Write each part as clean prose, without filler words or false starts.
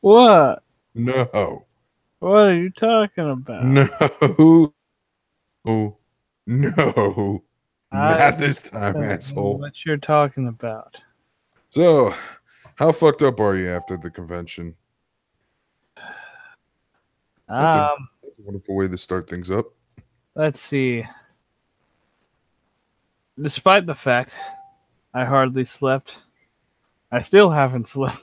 What? No. What are you talking about? No. Oh, no. I Not this time, don't know asshole. what you're talking about. So, how fucked up are you after the convention? That's a, Um, that's a wonderful way to start things up. let's see. Despite the fact I hardly slept, I still haven't slept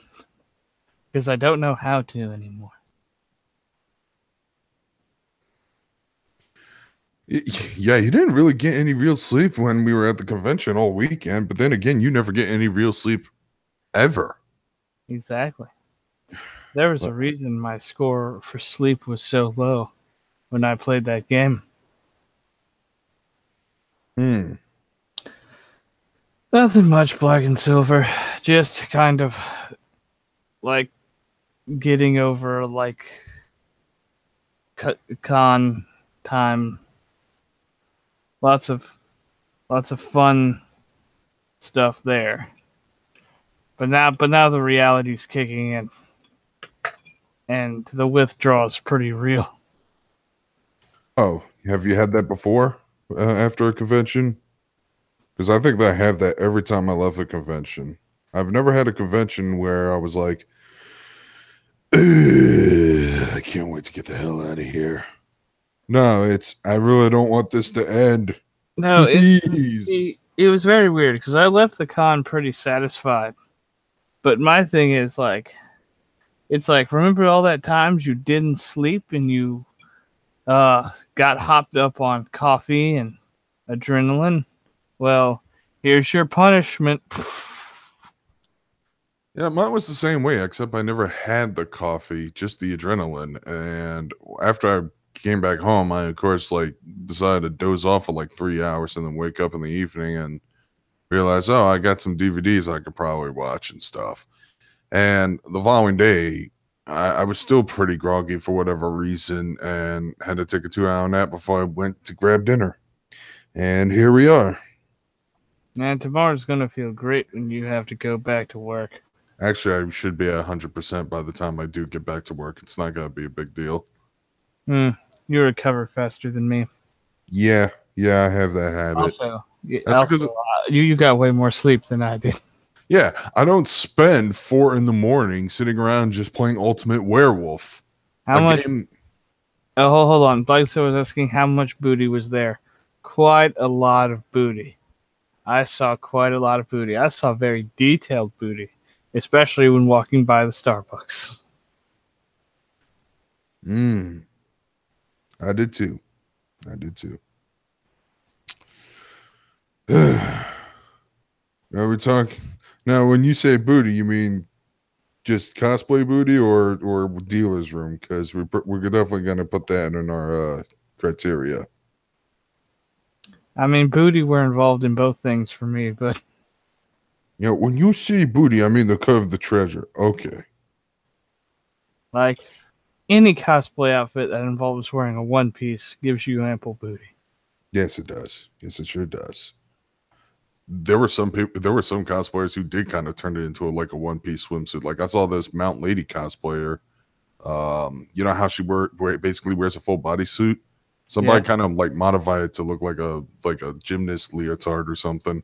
because I don't know how to anymore. Yeah, you didn't really get any real sleep when we were at the convention all weekend, but then again, you never get any real sleep ever. Exactly. There was a But, reason my score for sleep was so low when I played that game. hmm. Nothing much, Black and Silver. Just kind of like getting over like con time. Lots of fun stuff there. But now the reality's kicking in, and the withdrawal's pretty real. Oh, have you had that before after a convention? Because I think that I have that every time I left a convention. I've never had a convention where I was like, "Ugh, I can't wait to get the hell out of here." No, it's I really don't want this to end. No, Please. it was very weird because I left the con pretty satisfied. But my thing is like, it's like, remember all that times you didn't sleep and you got hopped up on coffee and adrenaline? Well, here's your punishment. Yeah, mine was the same way, except I never had the coffee, just the adrenaline. And after I came back home, I of course like decided to doze off for like 3 hours and then wake up in the evening and realize, oh, I got some DVDs I could probably watch and stuff. And the following day, I was still pretty groggy for whatever reason and had to take a 2 hour nap before I went to grab dinner. And here we are. Man, tomorrow's gonna feel great when you have to go back to work. Actually, I should be at 100% by the time I do get back to work. It's not going to be a big deal. Hmm, you recover faster than me. Yeah, yeah, I have that habit. Also, That's because, you got way more sleep than I did. yeah, I don't spend 4 in the morning sitting around just playing Ultimate Werewolf, How a much? game. Oh, hold on. Bugso was asking how much booty was there. Quite a lot of booty. I saw quite a lot of booty. I saw very detailed booty, especially when walking by the Starbucks. Mm, I did too. I did too. Now we're talking. Now, when you say booty, you mean just cosplay booty or dealer's room? Because we're definitely gonna put that in our criteria. I mean, booty were involved in both things for me, but You know, when you see booty, I mean the curve of the treasure. Okay. like any cosplay outfit that involves wearing a one piece gives you ample booty. Yes, it does. Yes, it sure does. There were some people. There were some cosplayers who did kind of turn it into like a one piece swimsuit. Like I saw this Mount Lady cosplayer. You know how she basically wears a full bodysuit. Yeah. Somebody kind of like modified it to look like a gymnast leotard or something.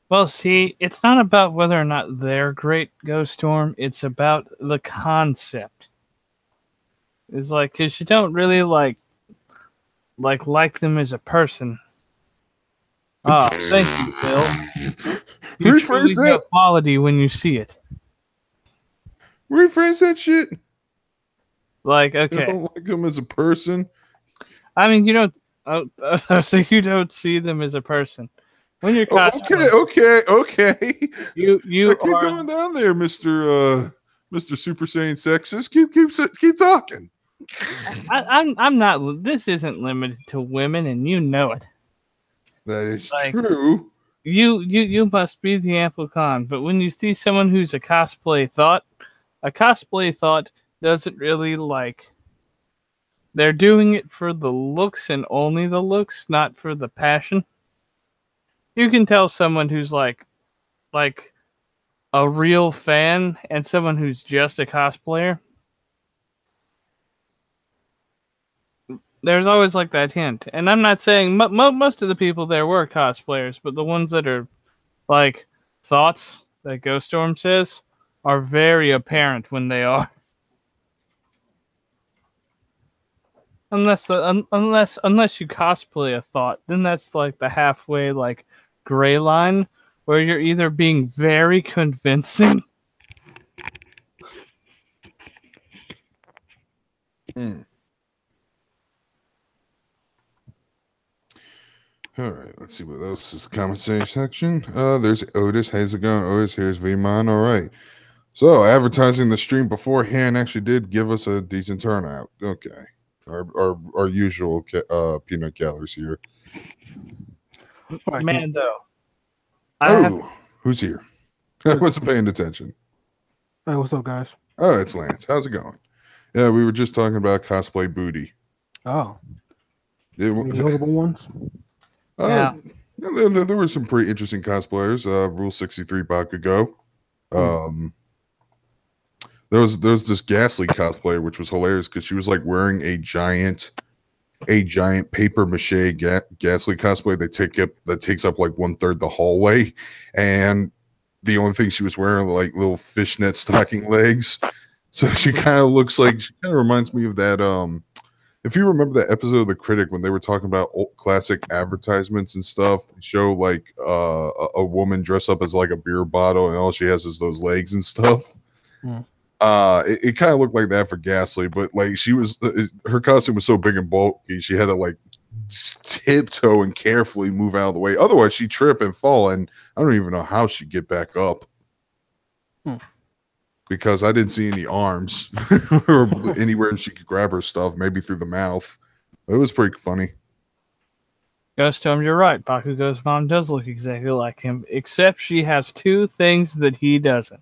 Well, see, it's not about whether or not they're great, Ghost Storm. It's about the concept. It's like, because you don't really like them as a person. Oh, thank you, Phil. You Rephrase truly know that. quality when you see it. Rephrase that shit. Like, You okay. don't like him as a person. I mean, you don't. You don't see them as a person. When you're Oh, cosplaying, okay. you Keep are. going down there, Mister Super Saiyan sexist. Keep talking. I'm not. This isn't limited to women, and you know it. That is Like, true. you must be the amplicon. But when you see someone who's a cosplay thought doesn't really like. They're doing it for the looks and only the looks, not for the passion. You can tell someone who's like a real fan and someone who's just a cosplayer, there's always like that hint. And I'm not saying most of the people there were cosplayers, but the ones that are like thoughts that Ghost Storm says are very apparent when they are. Unless you cosplay a thought, then that's like the halfway like gray line where you're either being very convincing. All right, let's see what else is the commentary section. There's Otis. How's it going, Otis? Here's Vmon. All right. So advertising the stream beforehand actually did give us a decent turnout. Okay. Our usual peanut galleries here. Man, though. Who's here? I wasn't paying attention. Hey, what's up, guys? Oh, it's Lance. How's it going? Yeah, we were just talking about cosplay booty. Oh. Any notable ones? Yeah. There were some pretty interesting cosplayers. Rule 63 Bakugo. There was this Ghastly cosplayer, which was hilarious because she was like wearing a giant paper mache Ghastly cosplay that takes up like 1/3 the hallway, and the only thing she was wearing were like little fishnet stocking legs. So she kind of reminds me of that. If you remember that episode of The Critic when they were talking about old classic advertisements and stuff, they show like a woman dress up as like a beer bottle and all she has is those legs and stuff. It kind of looked like that for Ghastly, but like her costume was so big and bulky, she had to like tiptoe and carefully move out of the way. Otherwise, she'd trip and fall, and I don't even know how she'd get back up. Because I didn't see any arms or anywhere she could grab her stuff, maybe through the mouth. It was pretty funny. Ghost Storm, you're right. Bakugo's mom does look exactly like him, except she has two things that he doesn't,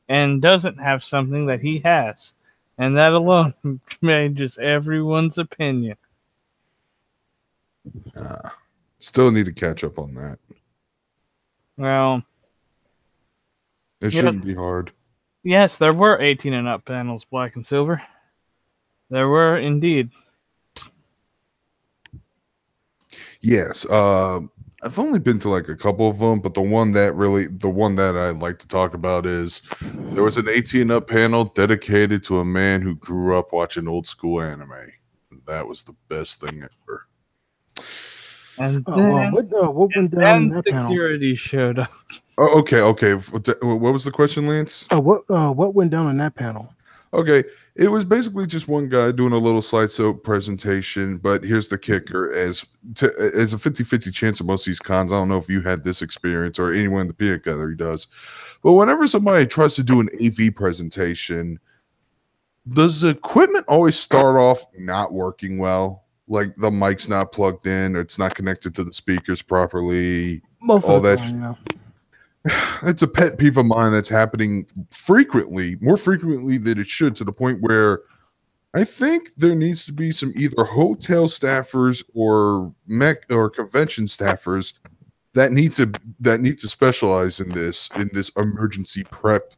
and doesn't have something that he has. And that alone changes everyone's opinion. Still need to catch up on that. Well, it shouldn't be hard. Yes, there were 18 and up panels, black and silver. There were indeed. Yes, I've only been to like a couple of them, but the one that I'd like to talk about is there was an 18 and up panel dedicated to a man who grew up watching old school anime. That was the best thing ever. And then, what went down in that security showed up. Oh, okay. What was the question, Lance? What went down in that panel? Okay, it was basically just one guy doing a little slideshow presentation, but here's the kicker: as a 50-50 chance of most of these cons. I don't know if you had this experience or anyone in the peanut gallery does, but whenever somebody tries to do an AV presentation, does the equipment always start off not working well? Like the mic's not plugged in, or it's not connected to the speakers properly. Most of the time, yeah. It's a pet peeve of mine that's happening frequently, more frequently than it should, to the point where I think there needs to be some either hotel staffers or convention staffers that need to specialize in this emergency prep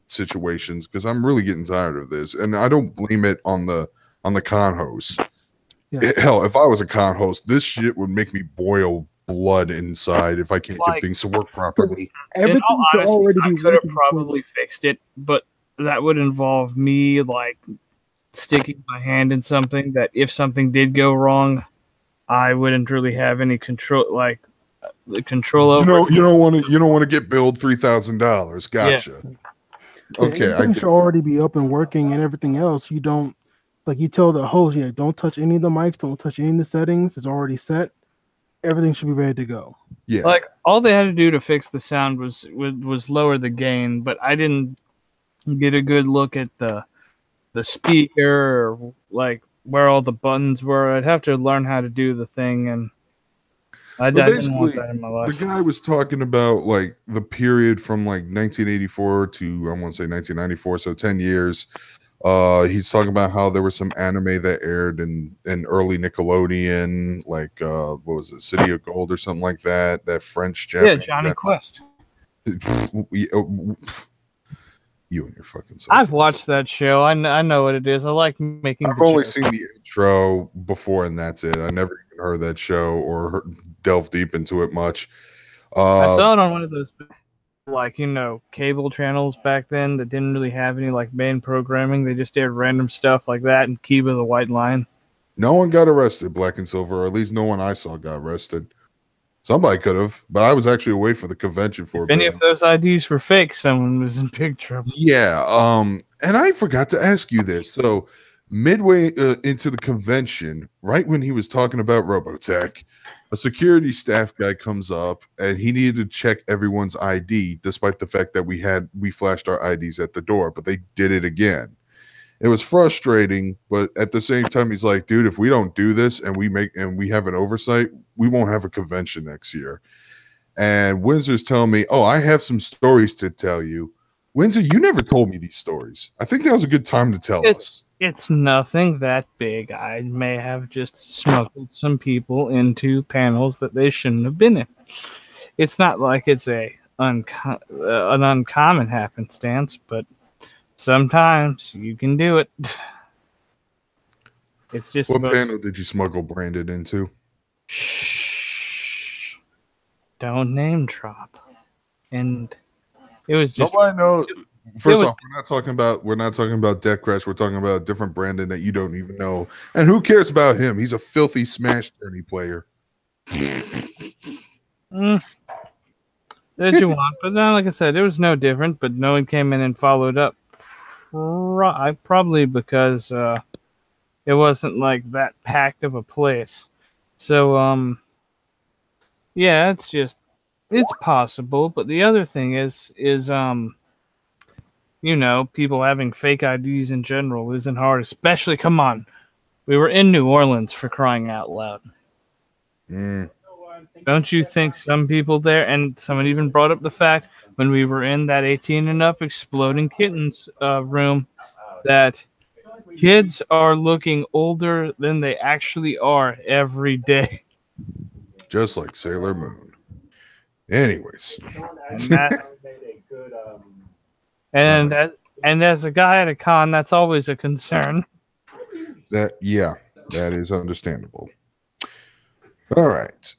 situations, because I'm really getting tired of this, and I don't blame it on the con host. Yeah. Hell, if I was a con host, this shit would make me boil blood inside if I can't get things to work properly. Everything could have probably fixed it, but that would involve me like sticking my hand in something that if something did go wrong, I wouldn't really have any control, like the control over. You don't want to get billed $3,000. Gotcha. Yeah. Okay, everything should already be up and working, and everything else you don't. Like you tell the host, don't touch any of the mics, don't touch any of the settings. It's already set. Everything should be ready to go. Yeah. Like all they had to do to fix the sound was lower the gain, but I didn't get a good look at the speaker or like where all the buttons were. I'd have to learn how to do the thing, and I didn't want that in my life. The guy was talking about like the period from like 1984 to I want to say 1994, so 10 years. He's talking about how there was some anime that aired in early Nickelodeon, like what was it, City of Gold or something like that. That French Japanese. Yeah, Johnny Quest. You and your fucking I've watched that show. I know what it is. I like making. I've only seen the intro before, and that's it. I never even heard that show or delved deep into it much. I saw it on one of those, like, cable channels back then that didn't really have any like main programming. They just aired random stuff like that and Kiba the White Lion. No one got arrested, Black and Silver, or at least no one I saw got arrested. Somebody could have, but I was actually away for the convention for a bit. If any of those IDs were fake, someone was in big trouble. Yeah. And I forgot to ask you this. So midway into the convention, right when he was talking about Robotech, a security staff guy comes up and he needed to check everyone's ID, despite the fact that we flashed our IDs at the door, but they did it again. It was frustrating, but at the same time, he's like, dude, if we don't do this and we have an oversight, we won't have a convention next year. And Windsor's telling me, oh, I have some stories to tell you. Windzer, you never told me these stories. I think that was a good time to tell us. It's nothing that big. I may have just smuggled some people into panels that they shouldn't have been in. It's not like it's an uncommon happenstance, but sometimes you can do it. It's just what panel did you smuggle Brandon into? Shh. Don't name drop. And it was just nobody knows. First off, we're not talking about Death Crash. We're talking about a different Brandon that you don't even know. And who cares about him? He's a filthy Smash Journey player. Did you want? But no, like I said, it was no different. But no one came in and followed up. Probably because it wasn't like that packed of a place. So yeah, it's possible. But the other thing is people having fake IDs in general isn't hard. Especially, come on, we were in New Orleans, for crying out loud. Don't you think some people there, and someone even brought up the fact when we were in that 18 and up Exploding Kittens room, that kids are looking older than they actually are every day. Just like Sailor Moon. Anyways. And as a guy at a con, that's always a concern. That is understandable. All right.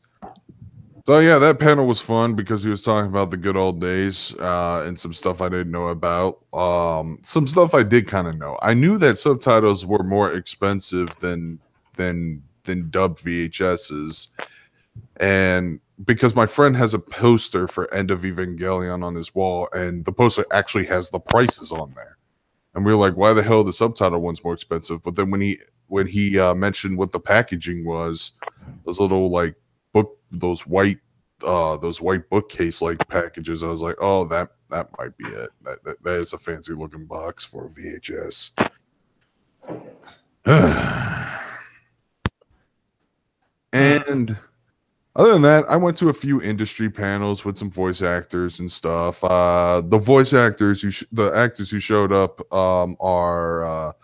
So yeah, that panel was fun because he was talking about the good old days and some stuff I didn't know about. Some stuff I did kind of know. I knew that subtitles were more expensive than dubbed VHSs, and because my friend has a poster for End of Evangelion on his wall, and the poster actually has the prices on there, and we were like, "Why the hell the subtitle one's more expensive?" But then when he mentioned what the packaging was, those little like those white bookcase like packages, I was like, oh, that might be it. That is a fancy looking box for a VHS. And other than that, I went to a few industry panels with some voice actors and stuff. The actors who showed up are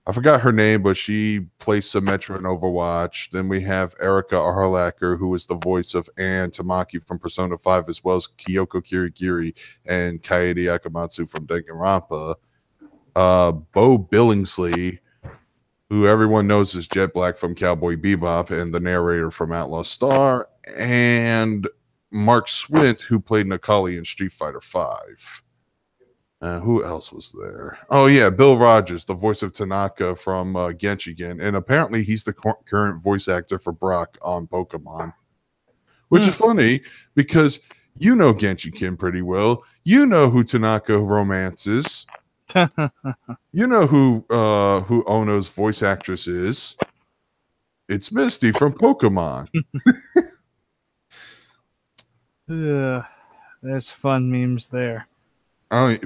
I forgot her name, but she plays Symmetra in Overwatch. Then we have Erika Arlacker, who is the voice of Ann Tamaki from Persona 5, as well as Kyoko Kirigiri and Kaede Akamatsu from Danganronpa. Bo Billingsley, who everyone knows is Jet Black from Cowboy Bebop and the narrator from Outlaw Star, and Mark Swint, who played Nakali in Street Fighter 5. Who else was there? Oh, yeah, Bill Rogers, the voice of Tanaka from Genshiken. And apparently he's the current voice actor for Brock on Pokemon. Which is funny because you know Genshiken pretty well. You know who Tanaka romances. You know who Ono's voice actress is. It's Misty from Pokemon. There's fun memes there.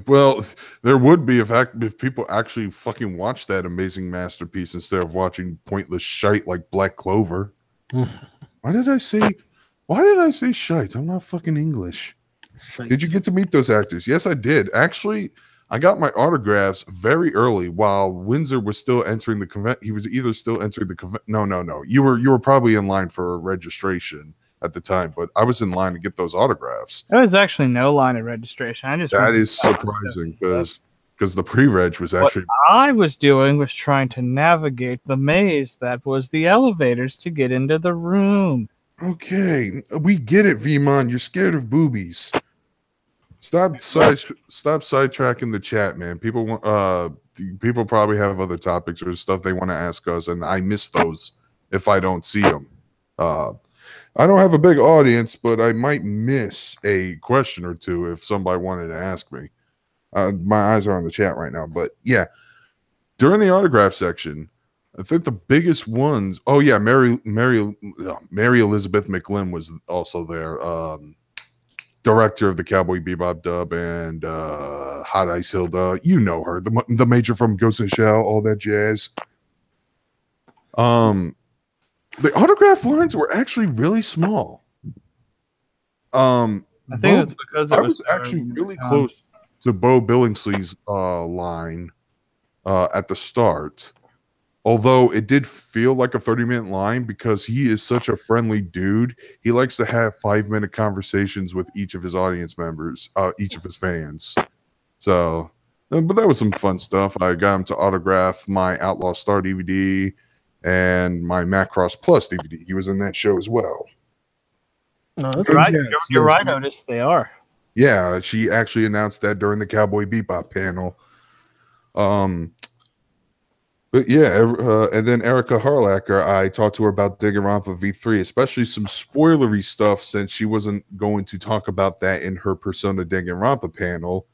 Well, there would be if people actually fucking watch that amazing masterpiece instead of watching pointless shite like Black Clover. Why did I say shite? I'm not fucking English. Shite. Did you get to meet those actors? Yes, I did. Actually, I got my autographs very early while Windzer was still entering the convention. He was either still entering the convention. No. You were probably in line for registration. at the time, but I was in line to get those autographs. There was actually no line of registration. I just That is surprising because the pre-reg was actually. What I was doing was trying to navigate the maze that was the elevators to get into the room. Okay, we get it, Vmon. You're scared of boobies. Stop sidetracking the chat, man. People probably have other topics or stuff they want to ask us, and I miss those if I don't see them. I don't have a big audience, but I might miss a question or two if somebody wanted to ask me. My eyes are on the chat right now, but yeah, during the autograph section, I think the biggest ones. Oh yeah, Mary Elizabeth McGlynn was also there. Director of the Cowboy Bebop dub and Hot Ice Hilda. You know her, the major from Ghost in the Shell, all that jazz. The autograph lines were actually really small. I think it was because I was actually really close to Bo Billingsley's line at the start. Although it did feel like a 30-minute line because he is such a friendly dude. He likes to have 5-minute conversations with each of his audience members, each of his fans. So, but that was some fun stuff. I got him to autograph my Outlaw Star DVD and my Macross Plus DVD. He was in that show as well. No, that's right. Yes, You're right, Otis. They are. Yeah, she actually announced that during the Cowboy Bebop panel. But yeah, and then Erica Harlacker, I talked to her about Danganronpa V3, especially some spoilery stuff since she wasn't going to talk about that in her Persona Danganronpa panel.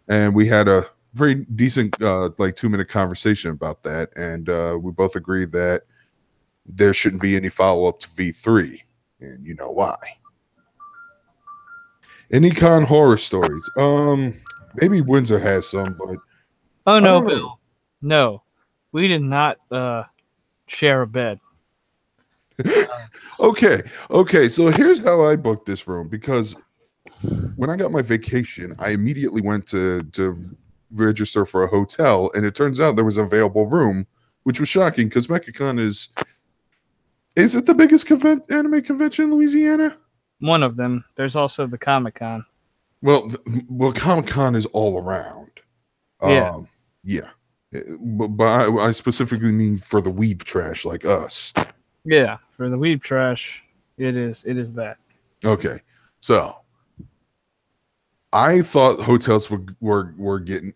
And we had a very decent, 2-minute conversation about that. And we both agreed that there shouldn't be any follow-up to V3. And you know why. Any con horror stories? Maybe Windzer has some, but... Oh, no, Bill. No. We did not share a bed. Okay. So here's how I booked this room, because when I got my vacation, I immediately went to register for a hotel, and it turns out there was an available room, which was shocking because MechaCon is it the biggest anime convention in Louisiana? One of them. There's also the Comic-Con. Well, Comic-Con is all around. Yeah. Yeah. But I specifically mean for the weeb trash like us. Yeah, for the weeb trash, it is that. Okay, so I thought hotels were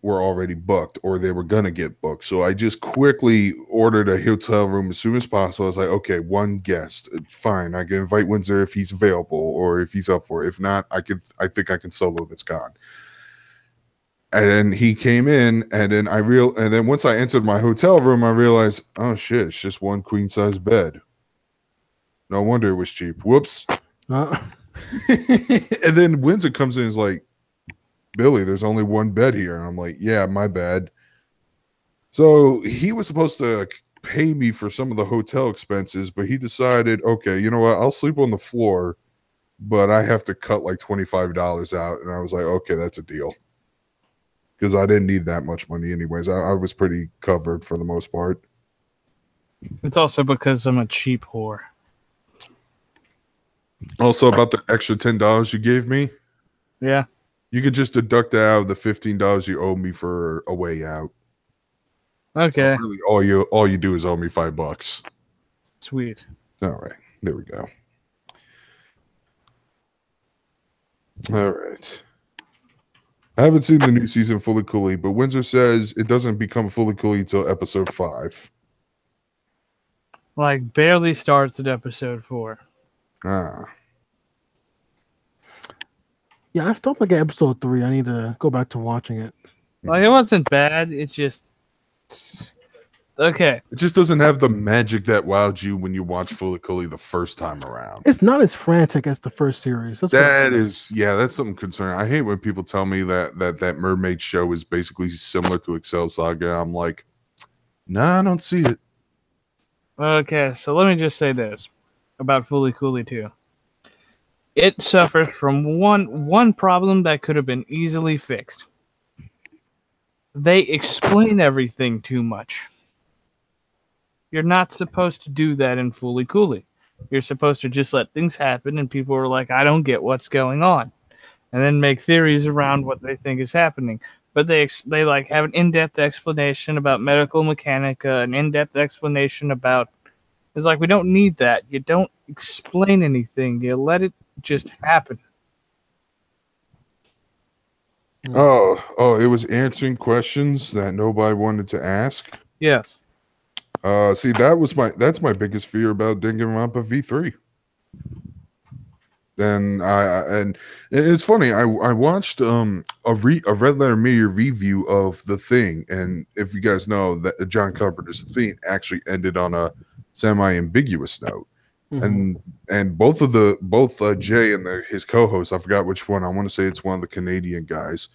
already booked, or they were gonna get booked. So I just quickly ordered a hotel room as soon as possible. I was like, okay, one guest, fine. I can invite Windzer if he's available or if he's up for it. If not, I think I can solo this con. And then he came in, and then once I entered my hotel room, I realized, oh shit, it's just one queen size bed. No wonder it was cheap. Whoops. And then Windzer comes in and is like, Billy, there's only one bed here. And I'm like, yeah, my bad. So he was supposed to pay me for some of the hotel expenses, but he decided, okay, you know what? I'll sleep on the floor, but I have to cut like $25 out. And I was like, okay, that's a deal. Because I didn't need that much money anyways. I was pretty covered for the most part. It's also because I'm a cheap whore. Also, about the extra $10 you gave me. Yeah. You could just deduct that out of the $15 you owe me for a way out. Okay. So really, all you do is owe me $5. Sweet. All right. There we go. All right. I haven't seen the new season Fully Cooley, but Windzer says it doesn't become Fully Cooley until episode 5. Like, barely starts at episode 4. Ah. Yeah, I stopped like at episode 3. I need to go back to watching it. Like, it wasn't bad. It just... Okay. It just doesn't have the magic that wowed you when you watched Fully Cooley the first time around. It's not as frantic as the first series. That's something concerning. I hate when people tell me that mermaid show is basically similar to Excel Saga. I'm like, nah, I don't see it. Okay, so let me just say this about Fully Cooley 2. It suffers from one problem that could have been easily fixed. They explain everything too much. You're not supposed to do that in Fully Cooley. You're supposed to just let things happen, and people are like, I don't get what's going on, and then make theories around what they think is happening. But they like have an in-depth explanation about medical mechanica, an in-depth explanation about. It's like we don't need that. You don't explain anything. You let it just happen. Oh, it was answering questions that nobody wanted to ask. Yes. See, that's my biggest fear about Danganronpa V3. And it's funny. I watched a Red Letter Media review of The Thing, and if you guys know that John Carpenter's The Thing actually ended on a semi-ambiguous note, and both Jay and his co-host, I forgot which one. I want to say it's one of the Canadian guys,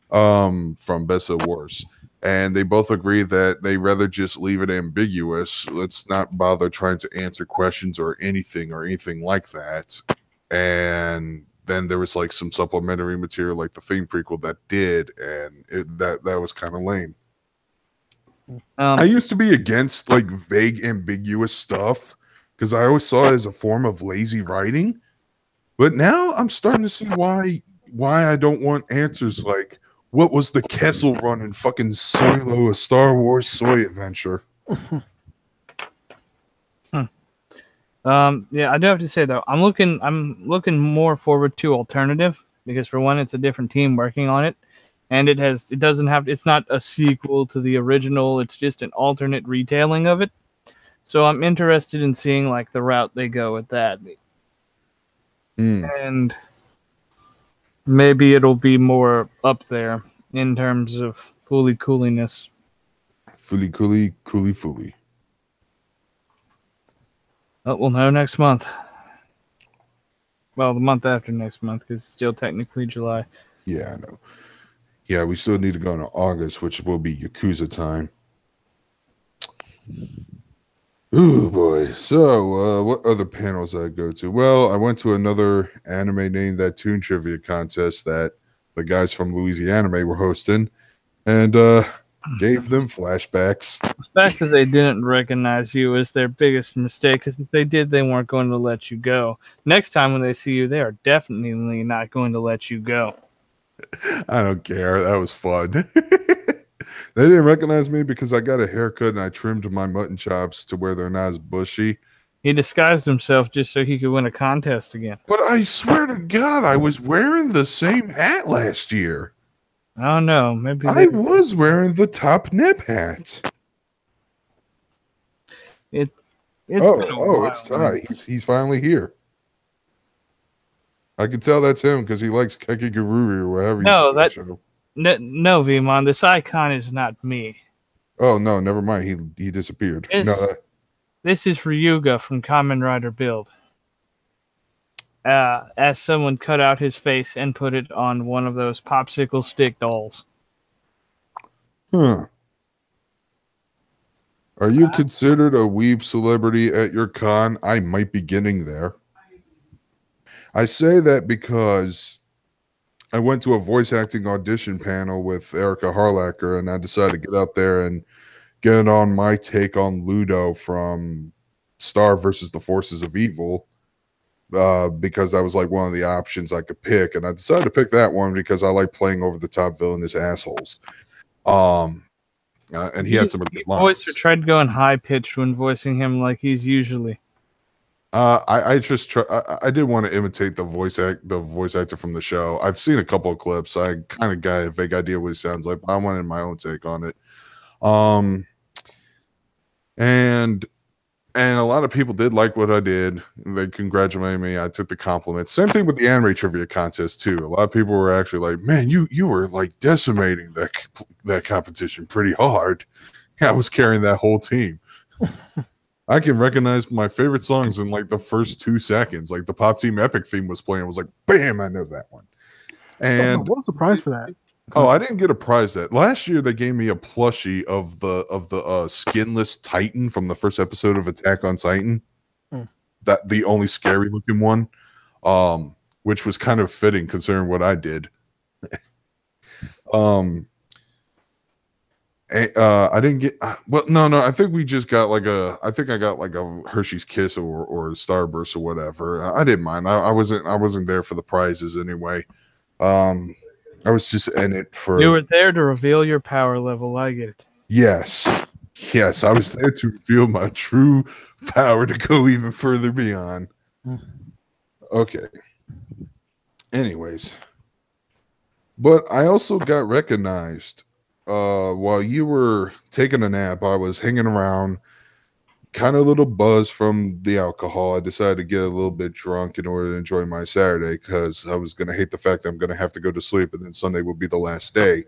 from Best of Worst. And they both agree that they rather just leave it ambiguous. Let's not bother trying to answer questions or anything like that. And then there was like some supplementary material, like the Theme prequel that did, and that was kind of lame. I used to be against like vague, ambiguous stuff because I always saw it as a form of lazy writing. But now I'm starting to see why I don't want answers like, what was the Kessel Run in fucking Solo, a Star Wars soy adventure? Yeah, I do have to say though, I'm looking more forward to Alternative because for one, it's a different team working on it, and it's not a sequel to the original. It's just an alternate retelling of it. So I'm interested in seeing like the route they go with that, and maybe it'll be more up there in terms of fully cooliness. Fully cooly. Oh, we'll know next month. Well, the month after next month, because it's still technically July. Yeah, I know. Yeah, we still need to go into August, which will be Yakuza time. Ooh, boy. So, what other panels did I go to? Well, I went to another anime named That Tune trivia contest that the guys from Louisiana were hosting, and gave them flashbacks. The fact that they didn't recognize you is their biggest mistake, because if they did, they weren't going to let you go. Next time when they see you, they are definitely not going to let you go. I don't care. That was fun. They didn't recognize me because I got a haircut and I trimmed my mutton chops to where they're not as bushy. He disguised himself just so he could win a contest again. But I swear to God, I was wearing the same hat last year. I don't know. Maybe I was wearing the top nip hat. It's Ty. He's finally here. I can tell that's him because he likes Kekigururi or whatever. No, Vimon, this icon is not me. Oh no, never mind. He disappeared. This is Ryuga from Kamen Rider Build. As someone cut out his face and put it on one of those popsicle stick dolls. Huh. Are you considered a weeb celebrity at your con? I might be getting there. I say that because I went to a voice acting audition panel with Erica Harlacker, and I decided to get up there and get on my take on Ludo from Star versus the Forces of Evil, because that was like one of the options I could pick, and I decided to pick that one because I like playing over the top villainous assholes. And he had some of the lines. Voicer tried going high pitched when voicing him like he's usually. I did want to imitate the voice actor from the show. I've seen a couple of clips. I kind of got a vague idea what he sounds like, but I wanted my own take on it. And a lot of people did like what I did. They congratulated me. I took the compliments. Same thing with the anime trivia contest too. A lot of people were actually like, "Man, you were like decimating that competition pretty hard." I was carrying that whole team. I can recognize my favorite songs in like the first 2 seconds. Like the Pop Team Epic theme was playing. I was like, bam, I know that one. And what was the prize for that? Oh, I didn't get a prize that last year. They gave me a plushie of the skinless Titan from the first episode of Attack on Titan. That the only scary looking one, which was kind of fitting considering what I did. I didn't get well. No. I think we just got like a. I think I got like a Hershey's Kiss or a Starburst or whatever. I didn't mind. I wasn't there for the prizes anyway. I was just in it for. You were there to reveal your power level. I get it. Yes. I was there to reveal my true power to go even further beyond. Okay. Anyways, but I also got recognized. While you were taking a nap, I was hanging around, kind of a little buzz from the alcohol. I decided to get a little bit drunk in order to enjoy my Saturday because I was going to hate the fact that I'm going to have to go to sleep and then Sunday will be the last day.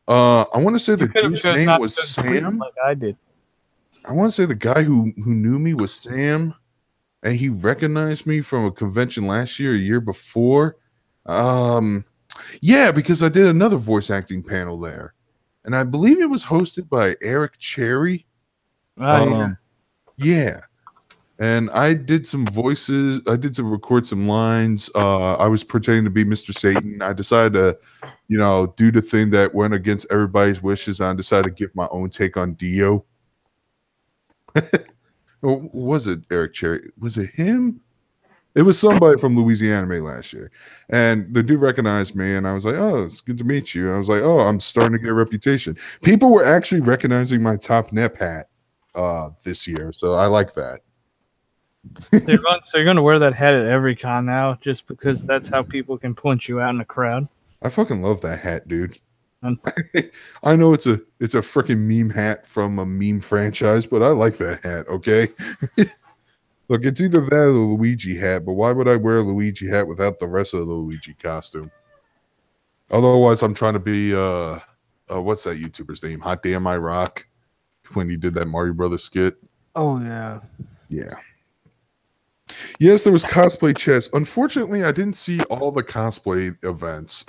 I want to say the dude's name was Sam. Like I did. I want to say the guy who knew me was Sam, and he recognized me from a convention last year, a year before. Yeah, because I did another voice acting panel there. And I believe it was hosted by Eric Cherry. Yeah. And I did some voices. I did some record some lines. I was pretending to be Mr. Satan. I decided to, do the thing that went against everybody's wishes. I decided to give my own take on Dio. Or was it Eric Cherry? Was it him? It was somebody from Louisiana last year. And the dude recognized me, and I was like, oh, it's good to meet you. I was like, oh, I'm starting to get a reputation. People were actually recognizing my Top Nep hat this year, so I like that. So you're going to wear that hat at every con now, just because that's how people can point you out in a crowd? I fucking love that hat, dude. I know it's a freaking meme hat from a meme franchise, but I like that hat, okay? Look, it's either that or the Luigi hat, but why would I wear a Luigi hat without the rest of the Luigi costume? Otherwise, I'm trying to be, what's that YouTuber's name? Hot Damn I Rock, when he did that Mario Brothers skit. Oh, yeah. Yeah. Yes, there was cosplay chess. Unfortunately, I didn't see all the cosplay events.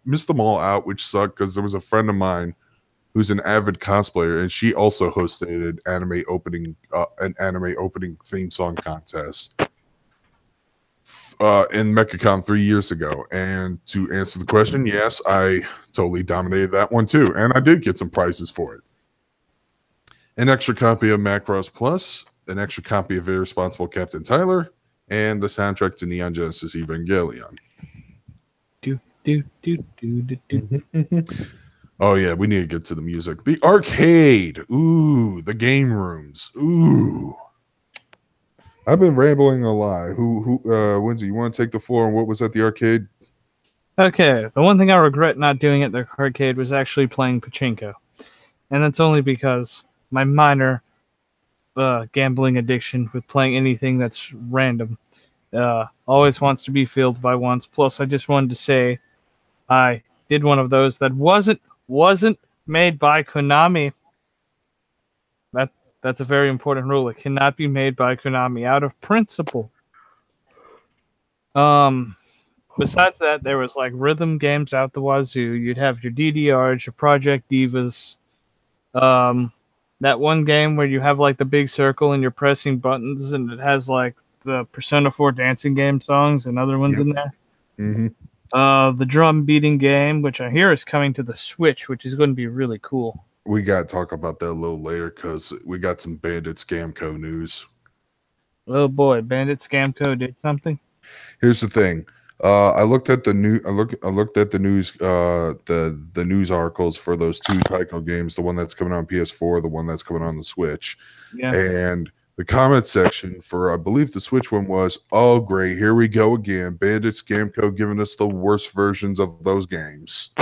Missed them all out, which sucked because there was a friend of mine who's an avid cosplayer, and she also hosted an anime opening theme song contest in MechaCon 3 years ago. And to answer the question, yes, I totally dominated that one too, and I did get some prizes for it. An extra copy of Macross Plus, an extra copy of Irresponsible Captain Tyler, and the soundtrack to Neon Genesis Evangelion. Oh, yeah, we need to get to the music. The arcade. Ooh, the game rooms. Ooh. I've been rambling a lot. Windzer, you want to take the floor on what was at the arcade? Okay, the one thing I regret not doing at the arcade was actually playing pachinko. And that's only because my minor gambling addiction with playing anything that's random always wants to be filled by once. Plus, I just wanted to say I did one of those that wasn't made by Konami. That's a very important rule. It cannot be made by Konami out of principle. Besides that, there was like rhythm games out the wazoo. You'd have your DDRs, your Project Divas. That one game where you have like the big circle and you're pressing buttons, and it has like the Persona 4 dancing game songs and other ones in there. Mm-hmm. The drum beating game, which I hear is coming to the Switch, which is going to be really cool. We got to talk about that a little later because we got some Bandit Scamco news. Oh boy, Bandit Scamco did something. Here's the thing. I looked at the new. I looked at the news. The news articles for those two Tycho games. The one that's coming on PS4. The one that's coming on the Switch. Yeah. And the comment section for I believe the Switch one was, "Oh great, here we go again. Bandit Scamco giving us the worst versions of those games."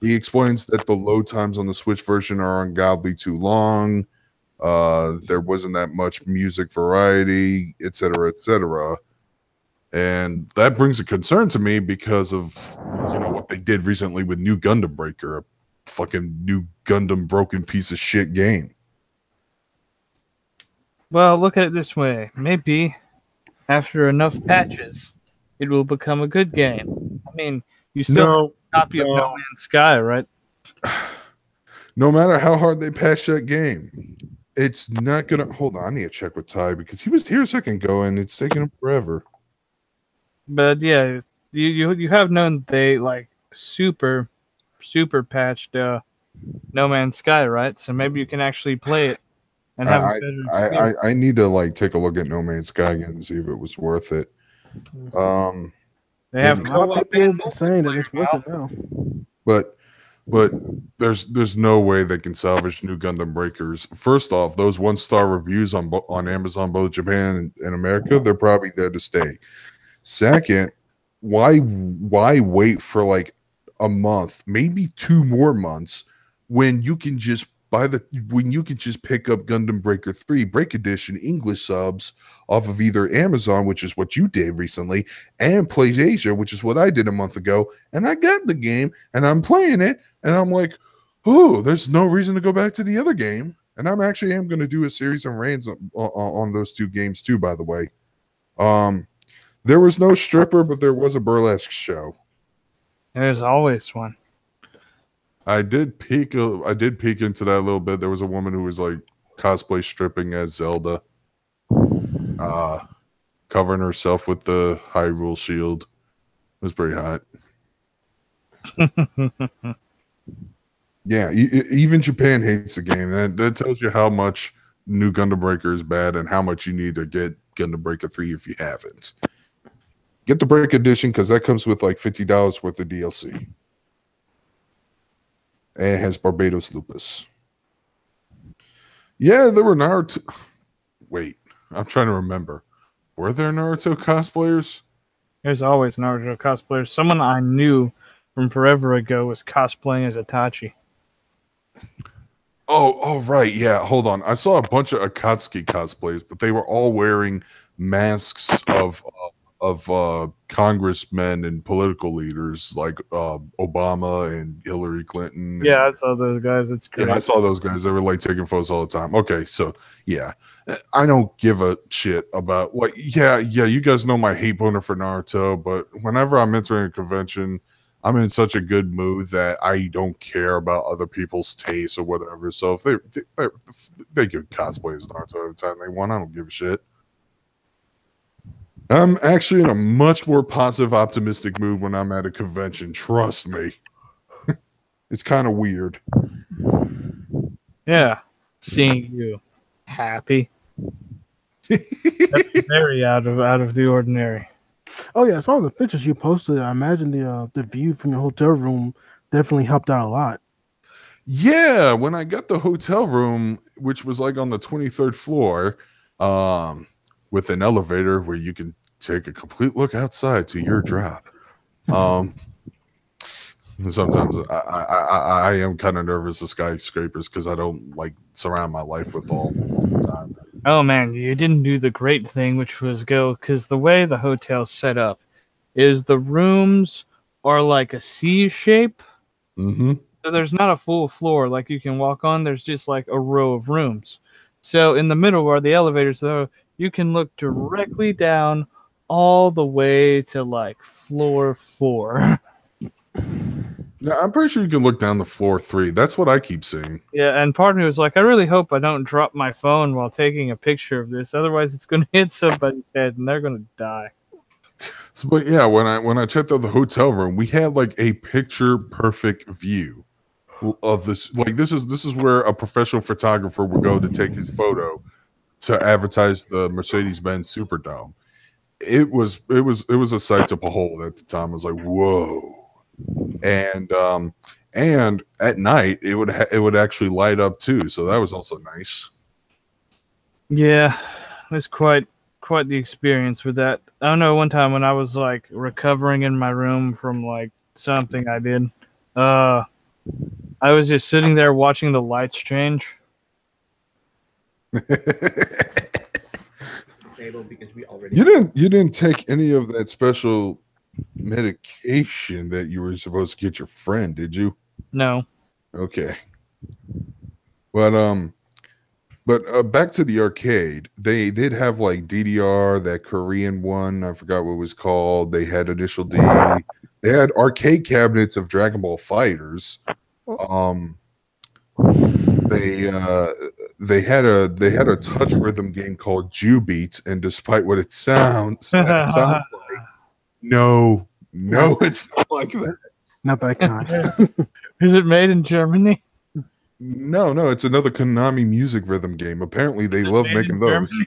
He explains that the load times on the Switch version are ungodly too long. There wasn't that much music variety, etc., etc. And that brings a concern to me because of what they did recently with New Gundam Breaker, a fucking New Gundam broken piece of shit game. Well, look at it this way. Maybe after enough patches, it will become a good game. I mean, you still have a copy of No Man's Sky, right? No matter how hard they patch that game, it's not gonna. Hold on, I need to check with Ty because he was here a second ago and it's taking him forever. But yeah, you have known they like super patched No Man's Sky, right? So maybe you can actually play it and have a better experience. I need to like take a look at No Man's Sky again to see if it was worth it. They have A lot of co-op people and are saying that it's worth multiplayer it now. now. But there's no way they can salvage new Gundam Breakers. First off, those 1-star reviews on Amazon, both Japan and America, they're probably there to stay. Second, why wait for like a month, maybe 2 more months, when you can just pick up Gundam Breaker 3 Break Edition English subs off of either Amazon, which is what you did recently, and PlayAsia, which is what I did a month ago, and I got the game and I'm playing it, and I'm like, oh, there's no reason to go back to the other game. And I'm going to do a series of raids on those 2 games too, by the way. There was no stripper, but there was a burlesque show. There's always one. I did peek into that a little bit. There was a woman who was like cosplay stripping as Zelda, covering herself with the Hyrule shield. It was pretty hot. Yeah, even Japan hates the game. That tells you how much new Gundam Breaker is bad and how much you need to get Gundam Breaker 3 if you haven't. Get the Break Edition because that comes with like $50 worth of DLC. And it has Barbados Lupus. Yeah, there were Naruto. Wait, I'm trying to remember. Were there Naruto cosplayers? There's always Naruto cosplayers. Someone I knew from forever ago was cosplaying as Itachi. Oh, right. Yeah, hold on. I saw a bunch of Akatsuki cosplayers, but they were all wearing masks of congressmen and political leaders like Obama and Hillary Clinton. Yeah, I saw those guys. It's great. Yeah, I saw those guys. They were like taking photos all the time. Okay, so yeah, I don't give a shit about like yeah. You guys know my hate boner for Naruto, but whenever I'm entering a convention, I'm in such a good mood that I don't care about other people's tastes or whatever. So if they could cosplay as Naruto every time they want, I don't give a shit. I'm actually in a much more positive, optimistic mood when I'm at a convention. Trust me. It's kind of weird. Yeah, seeing you happy. That's very out of the ordinary. Oh yeah, I saw the pictures you posted. I imagine the view from your hotel room definitely helped out a lot. Yeah, when I got the hotel room, which was like on the 23rd floor, with an elevator where you can take a complete look outside to your drop. Sometimes I am kind of nervous of skyscrapers because I don't like surround my life with all the time. Oh man, you didn't do the great thing, which was go, because the way the hotel's set up is the rooms are like a C shape. Mm-hmm. So there's not a full floor like you can walk on. There's just like a row of rooms. So in the middle where the elevators, though, you can look directly down all the way to like floor 4. Yeah, I'm pretty sure you can look down to floor 3. That's what I keep seeing. Yeah, and part of me was like, I really hope I don't drop my phone while taking a picture of this. Otherwise, it's going to hit somebody's head and they're going to die. So, but yeah, when I checked out the hotel room, we had like a picture perfect view of this. Like this is where a professional photographer would go to take his photo to advertise the Mercedes-Benz Superdome. It was a sight to behold at the time. I was like, whoa. And at night it would actually light up too, so that was also nice. Yeah, it was quite the experience with that. I don't know, one time when I was like recovering in my room from like something I did, I was just sitting there watching the lights change. Because we already you didn't take any of that special medication that you were supposed to get your friend, did you? No. Okay. But back to the arcade. They did have like DDR, that Korean one. I forgot what it was called. They had Initial D. They had arcade cabinets of Dragon Ball Fighters. They had a touch rhythm game called Jubeat, and despite what it sounds like, no, it's not like that. Not that kind. Is it made in Germany? No, it's another Konami music rhythm game. Apparently, they love Made making in those. Germany?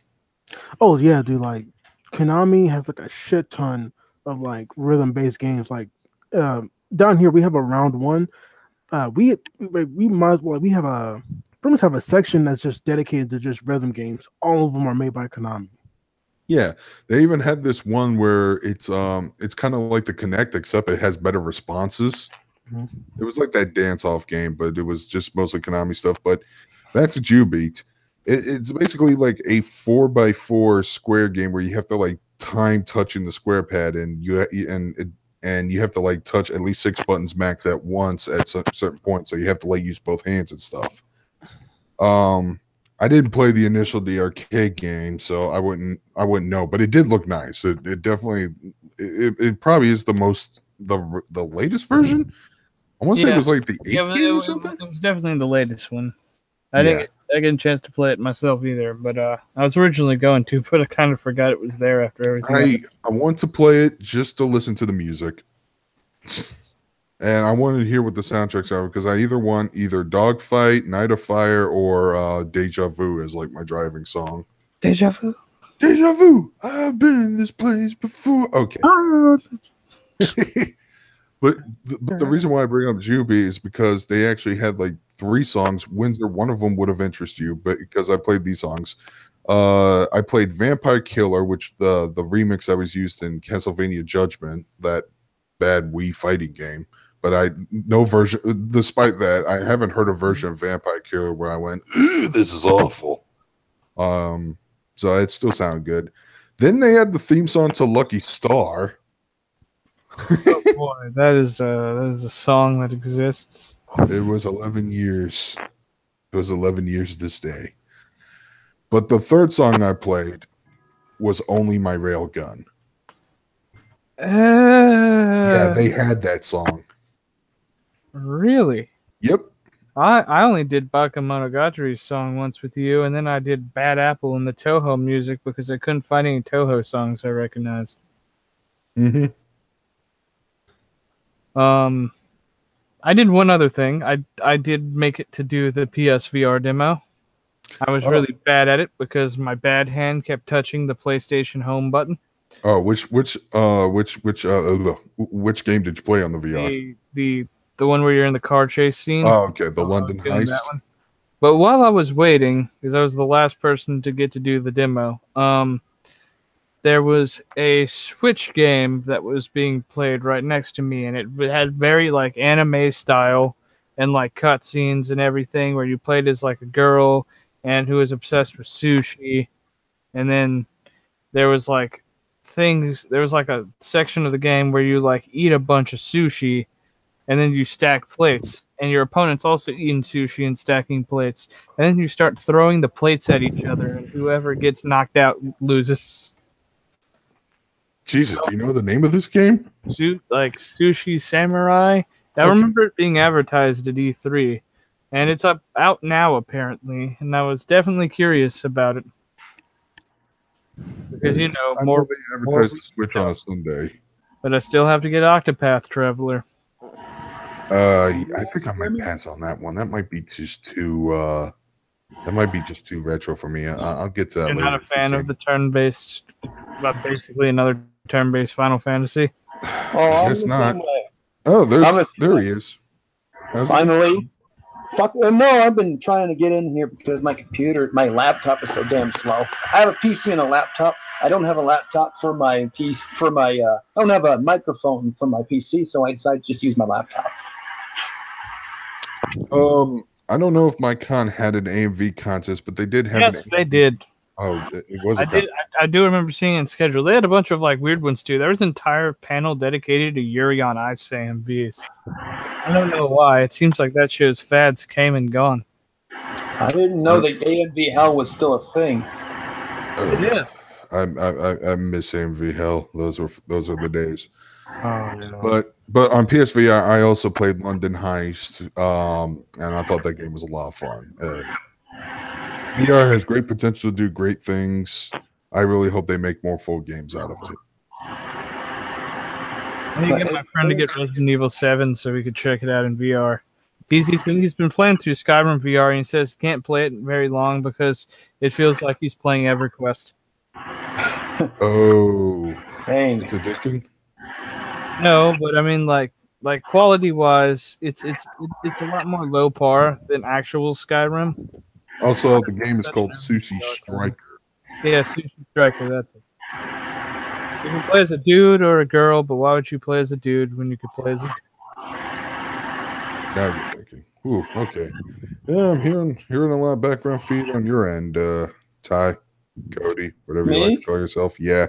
Oh yeah, dude. Like Konami has like a shit ton of like rhythm based games. Like down here we have a round one. We might as well we have a pretty much have a section that's just dedicated to just rhythm games. All of them are made by Konami. Yeah, they even had this one where it's kind of like the Connect, except it has better responses. Mhm. It was like that dance off game, but it was just mostly Konami stuff. But back to Jubeat, it's basically like a 4x4 square game where you have to like time touching the square pad, and and you have to like touch at least 6 buttons max at once at certain points. So you have to like use both hands and stuff. I didn't play the arcade game, so I wouldn't know, but it did look nice. It definitely it probably is the latest version. I want to say it Yeah. was like the Yeah, eighth but game or something. it was definitely the latest one. Yeah, I get a chance to play it myself either, but I was originally going to, but I kind of forgot it was there after everything else. I want to play it just to listen to the music, and I wanted to hear what the soundtracks are because I either want either Dogfight, Night of Fire, or Deja Vu as like my driving song. Deja vu. Deja vu. I've been in this place before. Okay. But the reason why I bring up Juby is because they actually had like 3 songs. Windzer, one of them would have interested you, but because I played these songs, I played Vampire Killer, which the remix that was used in Castlevania Judgment, that bad Wii fighting game. But no version. Despite that, I haven't heard a version of Vampire Killer where I went, "Ew, this is awful." So it still sounded good. Then they had the theme song to Lucky Star. Oh boy, that is a song that exists. It was 11 years. It was 11 years this day. But the third song I played was Only My Railgun. Yeah, they had that song. Really? Yep. I only did Bakemonogatari's song once with you, and then I did Bad Apple and the Toho music because I couldn't find any Toho songs I recognized. Mm-hmm. I did one other thing. I did make it to do the PSVR demo. I was really bad at it because my bad hand kept touching the PlayStation Home button. Oh, which game did you play on the VR? The one where you're in the car chase scene. Oh, okay, the London Heist. That one. But while I was waiting, because I was the last person to get to do the demo, there was a Switch game that was being played right next to me, and it had very like anime style and like cutscenes and everything, where you played as like a girl and who was obsessed with sushi, and then there was like there was like a section of the game where you like eat a bunch of sushi, and then you stack plates, and your opponent's also eating sushi and stacking plates, and then you start throwing the plates at each other, and whoever gets knocked out loses. Jesus, do you know the name of this game? Like Sushi Samurai. I remember it being advertised at E3, and it's out now apparently. And I was definitely curious about it because I know they advertised the Switch on a Sunday. But I still have to get Octopath Traveler. I think I might pass on that one. That might be just too. That might be just too retro for me. I'll get to that later. You're not a fan of the turn-based, basically another turn-based Final Fantasy? I guess not. Oh, there he is. Finally. Fuck, no, I've been trying to get in here because my laptop is so damn slow. I have a PC and a laptop. I don't have a laptop for my PC. I don't have a microphone for my PC, so I decided to just use my laptop. I don't know if my con had an AMV contest, but they did have. Yes, they did. Oh, it was. I do remember seeing it scheduled. They had a bunch of like weird ones too. There was an entire panel dedicated to Yuri on Ice AMVs. I don't know why. It seems like that show's fads came and gone. I didn't know that AMV hell was still a thing. It is. I miss AMV hell. Those are the days. Oh, yeah. But on PSVR, I also played London Heist, and I thought that game was a lot of fun. VR has great potential to do great things. I really hope they make more full games out of it. I need to get my friend to get Resident Evil 7 so we could check it out in VR. He's been playing through Skyrim VR, and he says he can't play it very long because it feels like he's playing EverQuest. Oh, Dang. it's addicting. No, but I mean, like quality wise, it's a lot more low par than actual Skyrim. Also, the game is called Sushi Striker. Yeah, Sushi Striker. That's it. You can play as a dude or a girl, but why would you play as a dude when you could play as a girl? Now you're thinking. Ooh, okay. Yeah, I'm hearing a lot of background feed on your end, Ty, Cody, whatever you like to call yourself. Yeah.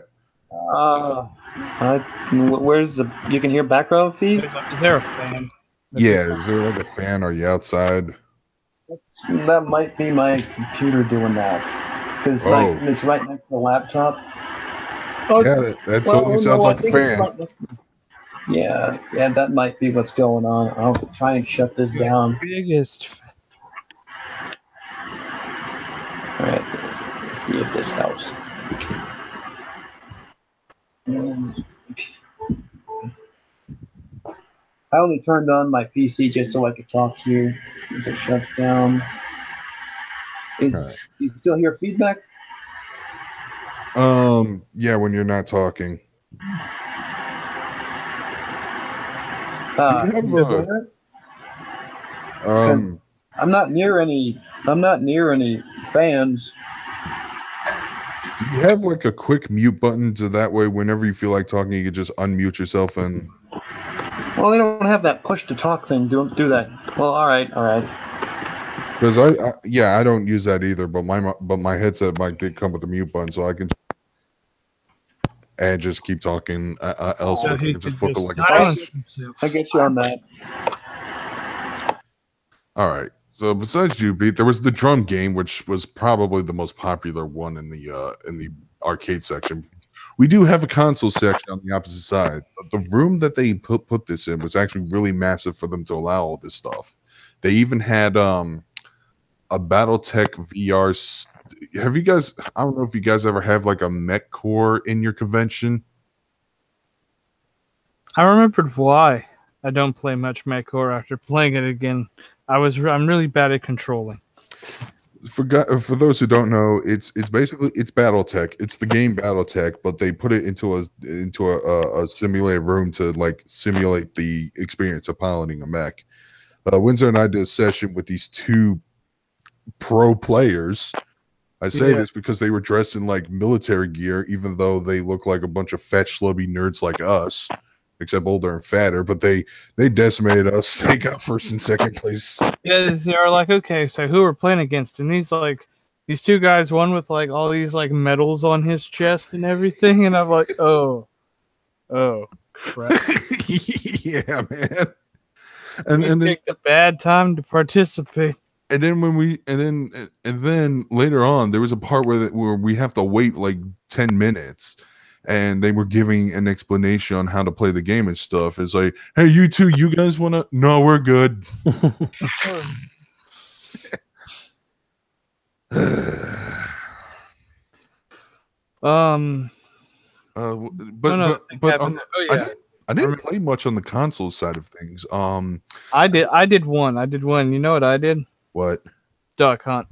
Where's the? You can hear background feed. Is there a fan? Yeah, is there like a fan? Are you outside? That might be my computer doing that because it's right next to the laptop. Oh, yeah, that totally sounds like a fan. Yeah, that might be what's going on. I'll try and shut this down. Biggest. All right, let's see if this helps. I only turned on my PC just so I could talk here. If it shuts down. You still hear feedback? Yeah, when you're not talking. Do you have I'm not near any fans. Do you have like a quick mute button so that way whenever you feel like talking you can just unmute yourself and Well, they don't have that push to talk thing. Do that. Well, all right. Because I don't use that either, but my headset might come with a mute button, so I can and just keep talking. Else I can just flip it like a I get you on that. All right. So besides Beat, there was the drum game, which was probably the most popular one in the arcade section. We do have a console section on the opposite side. But the room that they put this in was actually really massive for them to allow all this stuff. They even had a BattleTech VR. Have you guys? I don't know if you guys ever have like a mech core in your convention. I remembered why I don't play much mech core after playing it again. I'm really bad at controlling. For those who don't know, it's basically BattleTech. It's the game BattleTech, but they put it into a simulated room to like simulate the experience of piloting a mech. Windzer and I did a session with these two pro players. I say this because they were dressed in like military gear, even though they look like a bunch of fat, schlubby nerds like us, except older and fatter. But they decimated us. They got first and second place. Yeah, they are like, okay, so who we're playing against? And these two guys, one with like all these like medals on his chest and everything, and I'm like, oh, crap. Yeah, man. And then picked a bad time to participate. And then later on, there was a part where we have to wait like 10 minutes, and they were giving an explanation on how to play the game and stuff. It's like, hey, you guys want to? No, we're good. I didn't play much on the console side of things. I did one. You know what I did? What? Duck Hunt.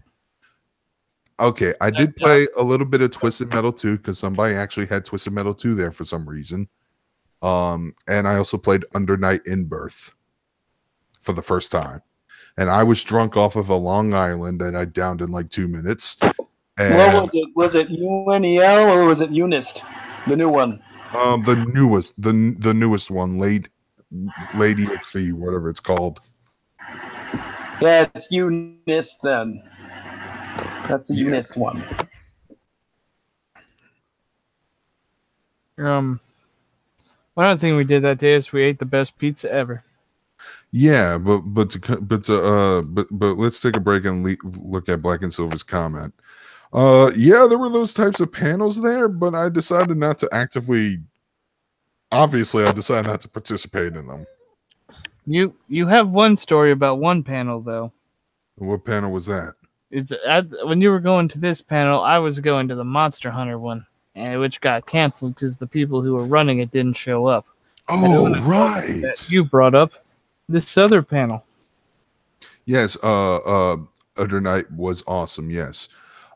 Okay, I did play a little bit of Twisted Metal 2 because somebody actually had Twisted Metal 2 there for some reason. And I also played Under Night in Birth for the first time. And I was drunk off of a Long Island that I downed in like 2 minutes. And what was it? Was it UNEL or was it Unist? The new one. The newest one, Lady XC, whatever it's called. Yeah, it's Unist then. That's the Unist one. One other thing we did that day is we ate the best pizza ever. Yeah, but let's take a break and look at Black and Silver's comment. Yeah, there were those types of panels there, but I decided not to obviously I decided not to participate in them. You have one story about one panel though. What panel was that? When you were going to this panel, I was going to the Monster Hunter one, which got canceled because the people who were running it didn't show up. Oh, right. You brought up this other panel. Yes, other night was awesome. Yes.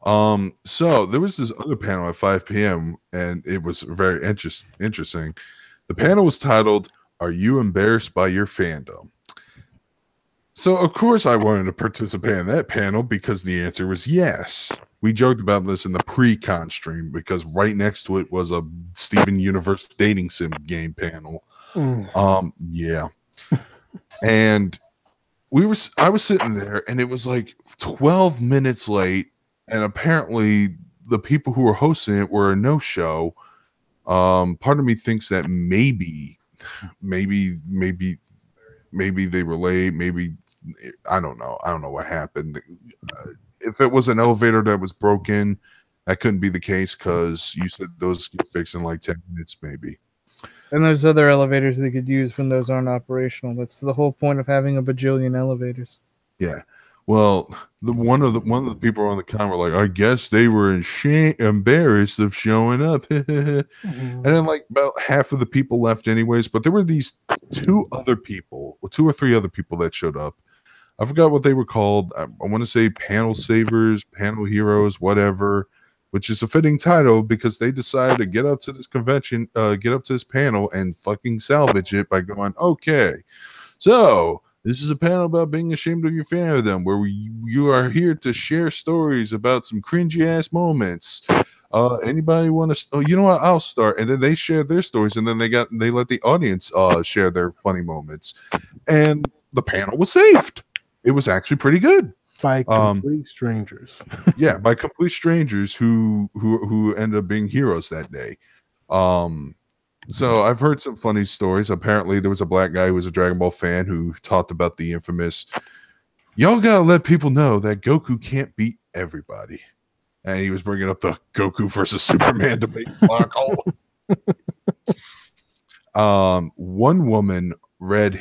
So there was this other panel at 5 p.m. and it was very interesting. The panel was titled, "Are You Embarrassed by Your Fandom?" So of course I wanted to participate in that panel because the answer was yes. We joked about this in the pre-con stream because right next to it was a Steven Universe dating sim game panel. Yeah. And I was sitting there and it was like 12 minutes late, and apparently the people who were hosting it were a no-show. Part of me thinks that maybe they were late, maybe I don't know. I don't know what happened. If it was an elevator that was broken, that couldn't be the case because you said those get fixed in like 10 minutes, maybe. And there's other elevators they could use when those aren't operational. That's the whole point of having a bajillion elevators. Yeah. Well, one of the people on the con were like, I guess they were embarrassed of showing up. And then like about half of the people left anyways, but there were these two or three other people that showed up. I forgot what they were called. I want to say panel savers, panel heroes, whatever, which is a fitting title because they decided to get up to this convention, get up to this panel and fucking salvage it by going, okay, so this is a panel about being ashamed of your fandom, where you are here to share stories about some cringy ass moments. Anybody want to? Oh, you know what? I'll start, and then they share their stories, and then they let the audience share their funny moments, and the panel was saved. It was actually pretty good by complete strangers. Yeah, by complete strangers who ended up being heroes that day. So I've heard some funny stories. Apparently, there was a black guy who was a Dragon Ball fan who talked about the infamous, "Y'all gotta let people know that Goku can't beat everybody," and he was bringing up the Goku versus Superman debate. One woman read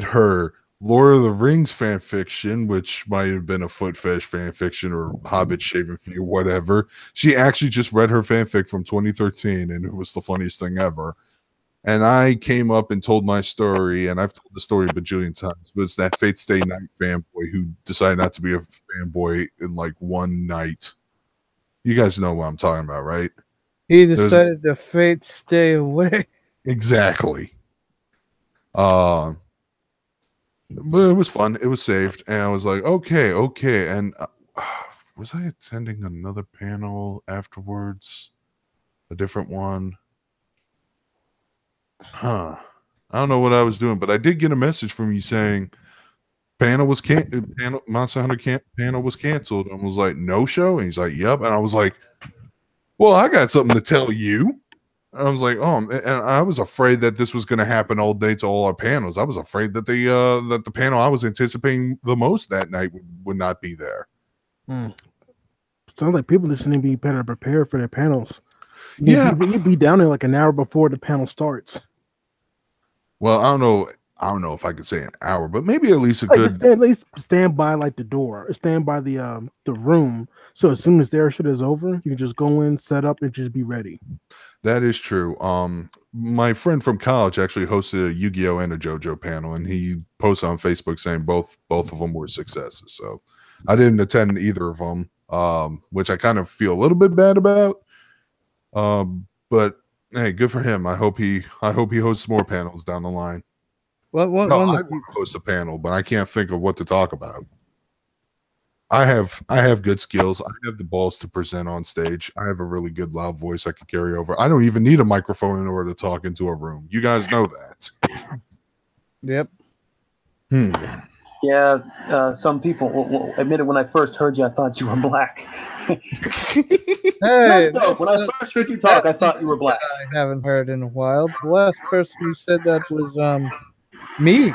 her Lord of the Rings fan fiction, which might have been a foot fetish fan fiction or Hobbit shaving feet or whatever. She actually just read her fanfic from 2013, and it was the funniest thing ever. And I came up and told my story, and I've told the story a bajillion times. It was that Fate Stay Night fanboy who decided not to be a fanboy in like one night. You guys know what I'm talking about, right? He decided to Fate stay away. Exactly. But it was fun. It was saved, and I was like, okay. And was I attending another panel afterwards? A different one? Huh. I don't know what I was doing, but I did get a message from you saying Monster Hunter panel was canceled. And I was like, no show? And he's like, yep. And I was like, well, I got something to tell you. And I was like, oh, and I was afraid that this was going to happen all day to all our panels. I was afraid that the panel I was anticipating the most that night would not be there. Sounds like people just need to be better prepared for their panels. You'd be down there like an hour before the panel starts. Well, I don't know if I could say an hour, but maybe at least at least stand by like the door, or stand by the room. So as soon as their shit is over, you can just go in, set up, and just be ready. That is true. My friend from college actually hosted a Yu-Gi-Oh and a JoJo panel, and he posted on Facebook saying both of them were successes. So I didn't attend either of them, which I kind of feel a little bit bad about. But hey, good for him. I hope he hosts more panels down the line. I want to host a panel, but I can't think of what to talk about. I have good skills. I have the balls to present on stage. I have a really good loud voice I can carry over. I don't even need a microphone in order to talk into a room. You guys know that. Yep. Yeah, some people admitted when I first heard you, I thought you were black. Hey, no, when I first heard you talk, I thought you were black. I haven't heard in a while. The last person who said that was me.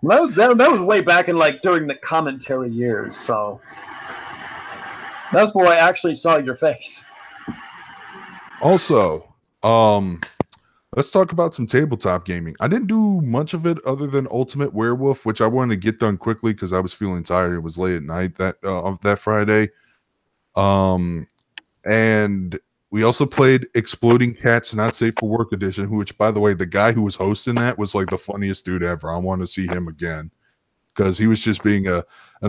That was way back in like during the commentary years, so that's where I actually saw your face. Also, let's talk about some tabletop gaming. I didn't do much of it other than Ultimate Werewolf, which I wanted to get done quickly because I was feeling tired. It was late at night of that Friday. And We also played Exploding Cats Not Safe for Work Edition, which, by the way, the guy who was hosting that was like the funniest dude ever. I want to see him again because he was just being an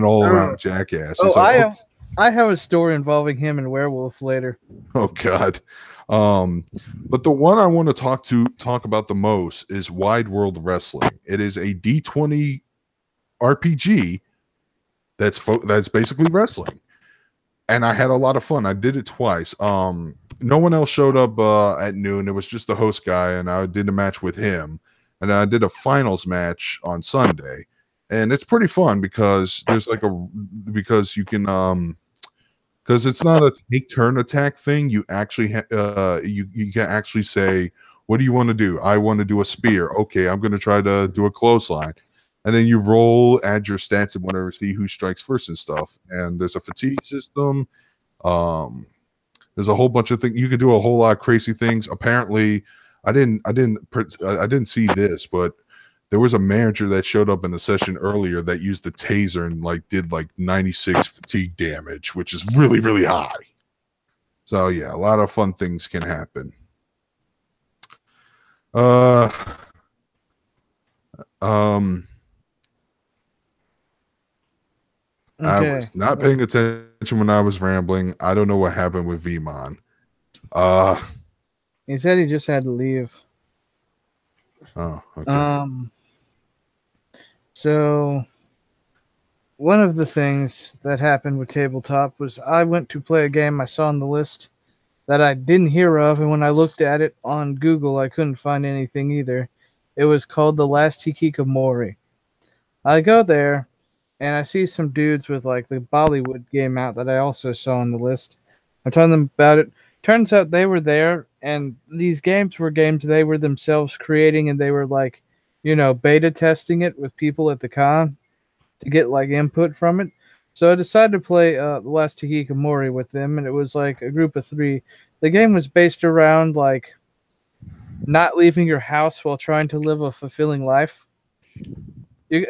all around jackass. He's like, I have a story involving him and Werewolf later. oh God. But the one I want to talk about the most is Wide World Wrestling. It is a D20 RPG that's basically wrestling. And I had a lot of fun. I did it twice. No one else showed up at noon. It was just the host guy, and I did a match with him. And I did a finals match on Sunday. And it's pretty fun because there's like because you can because it's not a take turn attack thing. You actually you can actually say, what do you want to do? I want to do a spear. Okay, I'm going to try to do a clothesline. And then you roll, add your stats, and whatever, see who strikes first and stuff. And there's a fatigue system. There's a whole bunch of things. You could do a whole lot of crazy things. Apparently, I didn't see this, but there was a manager that showed up in the session earlier that used the taser and did 96 fatigue damage, which is really, really high. So yeah, a lot of fun things can happen. I was not paying attention when I was rambling. I don't know what happened with Vmon. He said he just had to leave. Oh, okay. So one of the things that happened with Tabletop was I went to play a game I saw on the list that I didn't hear of, and when I looked at it on Google, I couldn't find anything either. It was called The Last Hikikomori. I go there, and I see some dudes with the Bollywood game out that I also saw on the list. I told them about it. Turns out they were there, and these games were games they were themselves creating, and they were beta testing it with people at the con to get input from it. So I decided to play The Last Hikikomori with them, and it was a group of 3. The game was based around not leaving your house while trying to live a fulfilling life.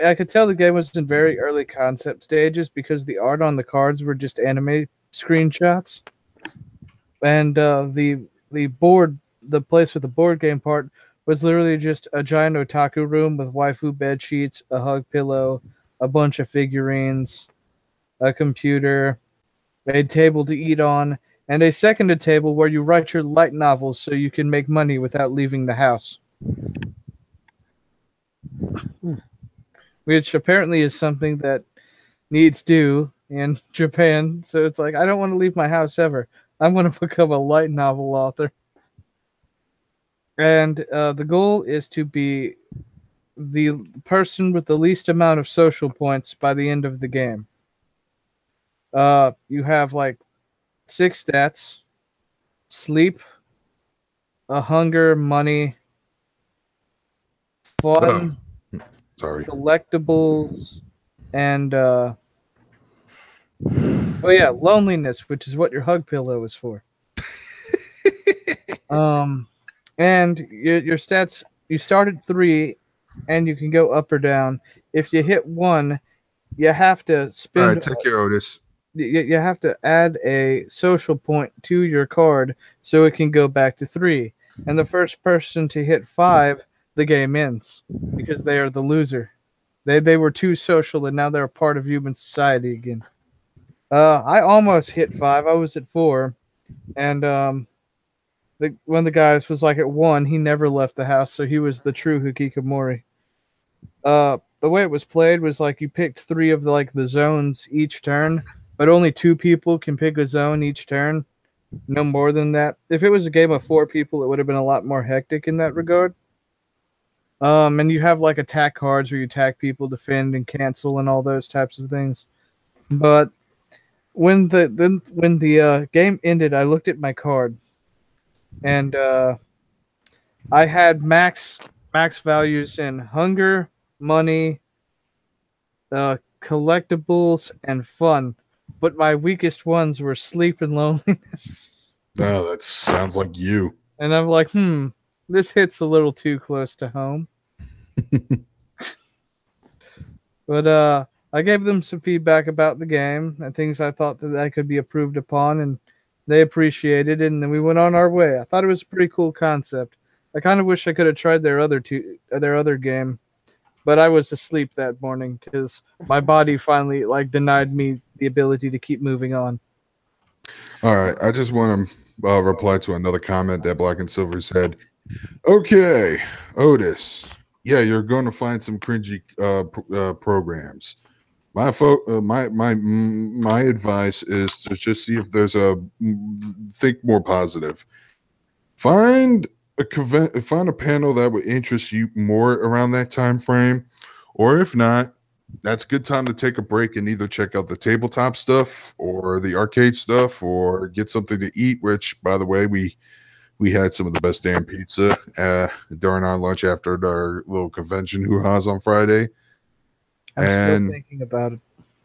I could tell the game was in very early concept stages because the art on the cards were just anime screenshots, and the place with the board game part was literally just a giant otaku room with waifu bed sheets, a hug pillow, a bunch of figurines, a computer, a table to eat on, and a seconded table where you write your light novels so you can make money without leaving the house. Which apparently is something that needs do in Japan. So it's I don't want to leave my house ever. I'm going to become a light novel author. And the goal is to be the person with the least amount of social points by the end of the game. You have 6 stats: sleep, hunger, money, fun, collectibles, and loneliness, which is what your hug pillow is for. And your stats, you start at 3 and you can go up or down. If you hit 1, you have to spend. All right, take care, Otis. You have to add a social point to your card so it can go back to 3. And the first person to hit 5, the game ends because they are the loser. They were too social and now they're a part of human society again. I almost hit 5. I was at 4, and one of the guys was at 1. He never left the house, so he was the true hikikomori. The way it was played was you picked 3 of the zones each turn, but only 2 people can pick a zone each turn. No more than that. If it was a game of 4 people, it would have been a lot more hectic in that regard. And you have attack cards where you attack people, defend, and cancel, and all those types of things. But when the game ended, I looked at my card, and I had max values in hunger, money, collectibles, and fun. But my weakest ones were sleep and loneliness. Oh, that sounds like you. And I'm this hits a little too close to home. But I gave them some feedback about the game and things I thought that I could be improved upon, and They appreciated it, and then we went on our way. I thought it was a pretty cool concept. I kind of wish I could have tried their other game, but I was asleep that morning because my body finally like denied me the ability to keep moving on. All right, I just want to reply to another comment that Black and Silver said. Okay, Otis. Yeah, you're going to find some cringy programs. My advice is to just see if there's think more positive. Find a panel that would interest you more around that time frame, or if not, that's a good time to take a break and either check out the tabletop stuff or the arcade stuff, or get something to eat. Which, by the way, we had some of the best damn pizza during our lunch after our little convention hoo-ha's on Friday. I'm still thinking about it.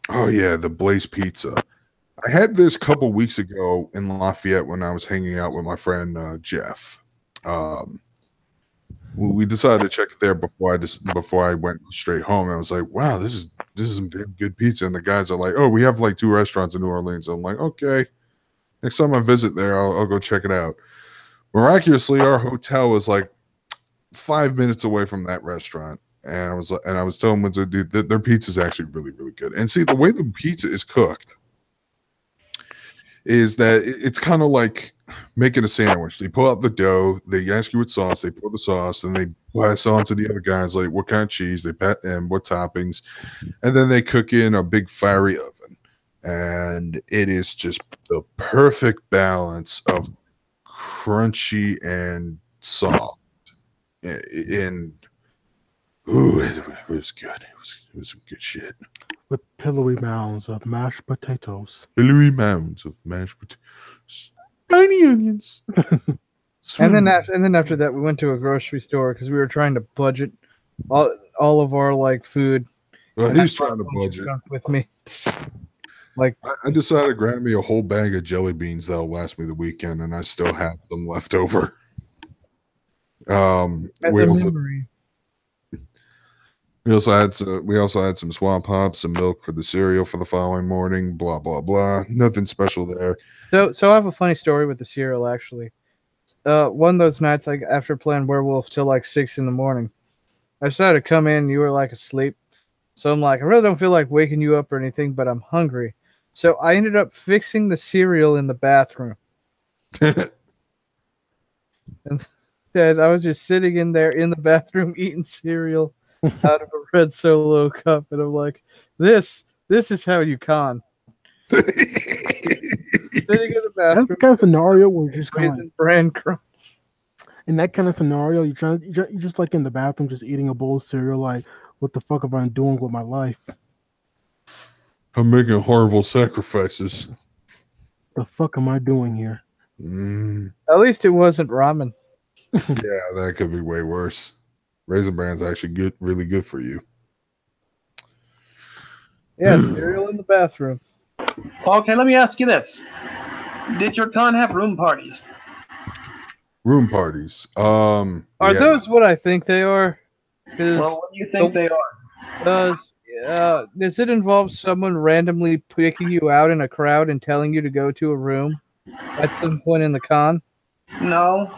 Oh yeah, the Blaze Pizza. I had this a couple weeks ago in Lafayette when I was hanging out with my friend Jeff. We decided to check it there before I went straight home. And I was like, wow, this is some damn good pizza. And the guys are like, oh, we have like 2 restaurants in New Orleans. I'm like, okay, next time I visit there, I'll go check it out. Miraculously, our hotel was like 5 minutes away from that restaurant. And I was telling Windzer, dude, their pizza is actually really, really good. And see, the way the pizza is cooked is that it's kind of like making a sandwich. They pull out the dough, they ask you what sauce, they pour the sauce, and they pass on to the other guys like what kind of cheese they pat and what toppings, and then they cook in a big fiery oven. And it is just the perfect balance of crunchy and soft. And ooh, it was good. It was some good shit. With pillowy mounds of mashed potatoes. Pillowy mounds of mashed potatoes. Tiny onions. And then after that, we went to a grocery store because we were trying to budget all of our like food. Well, he's trying to budget with me. Like I decided to grab me a whole bag of jelly beans that'll last me the weekend, and I still have them left over. memory. We also had some Swamp Pops, some milk for the cereal for the following morning. Blah blah blah. Nothing special there. So I have a funny story with the cereal actually. One of those nights, like after playing Werewolf till like 6 a.m, I decided to come in. And you were like asleep, so I'm like, I really don't feel like waking you up or anything, but I'm hungry. So I ended up fixing the cereal in the bathroom. And then I was just sitting in there in the bathroom eating cereal out of a red Solo cup, and I'm like, this is how you con. Sitting in the bathroom. That's the kind of scenario where you're just raising brand crunch. In that kind of scenario, you're just like in the bathroom, just eating a bowl of cereal. Like, what the fuck am I doing with my life? I'm making horrible sacrifices. The fuck am I doing here? At least it wasn't ramen. Yeah, that could be way worse. Raisin Bran's actually really good for you. Yeah, cereal in the bathroom. Okay, let me ask you this. Did your con have room parties? Room parties. Are those what I think they are? Well, what do you think they are? Does it involve someone randomly picking you out in a crowd and telling you to go to a room at some point in the con? No,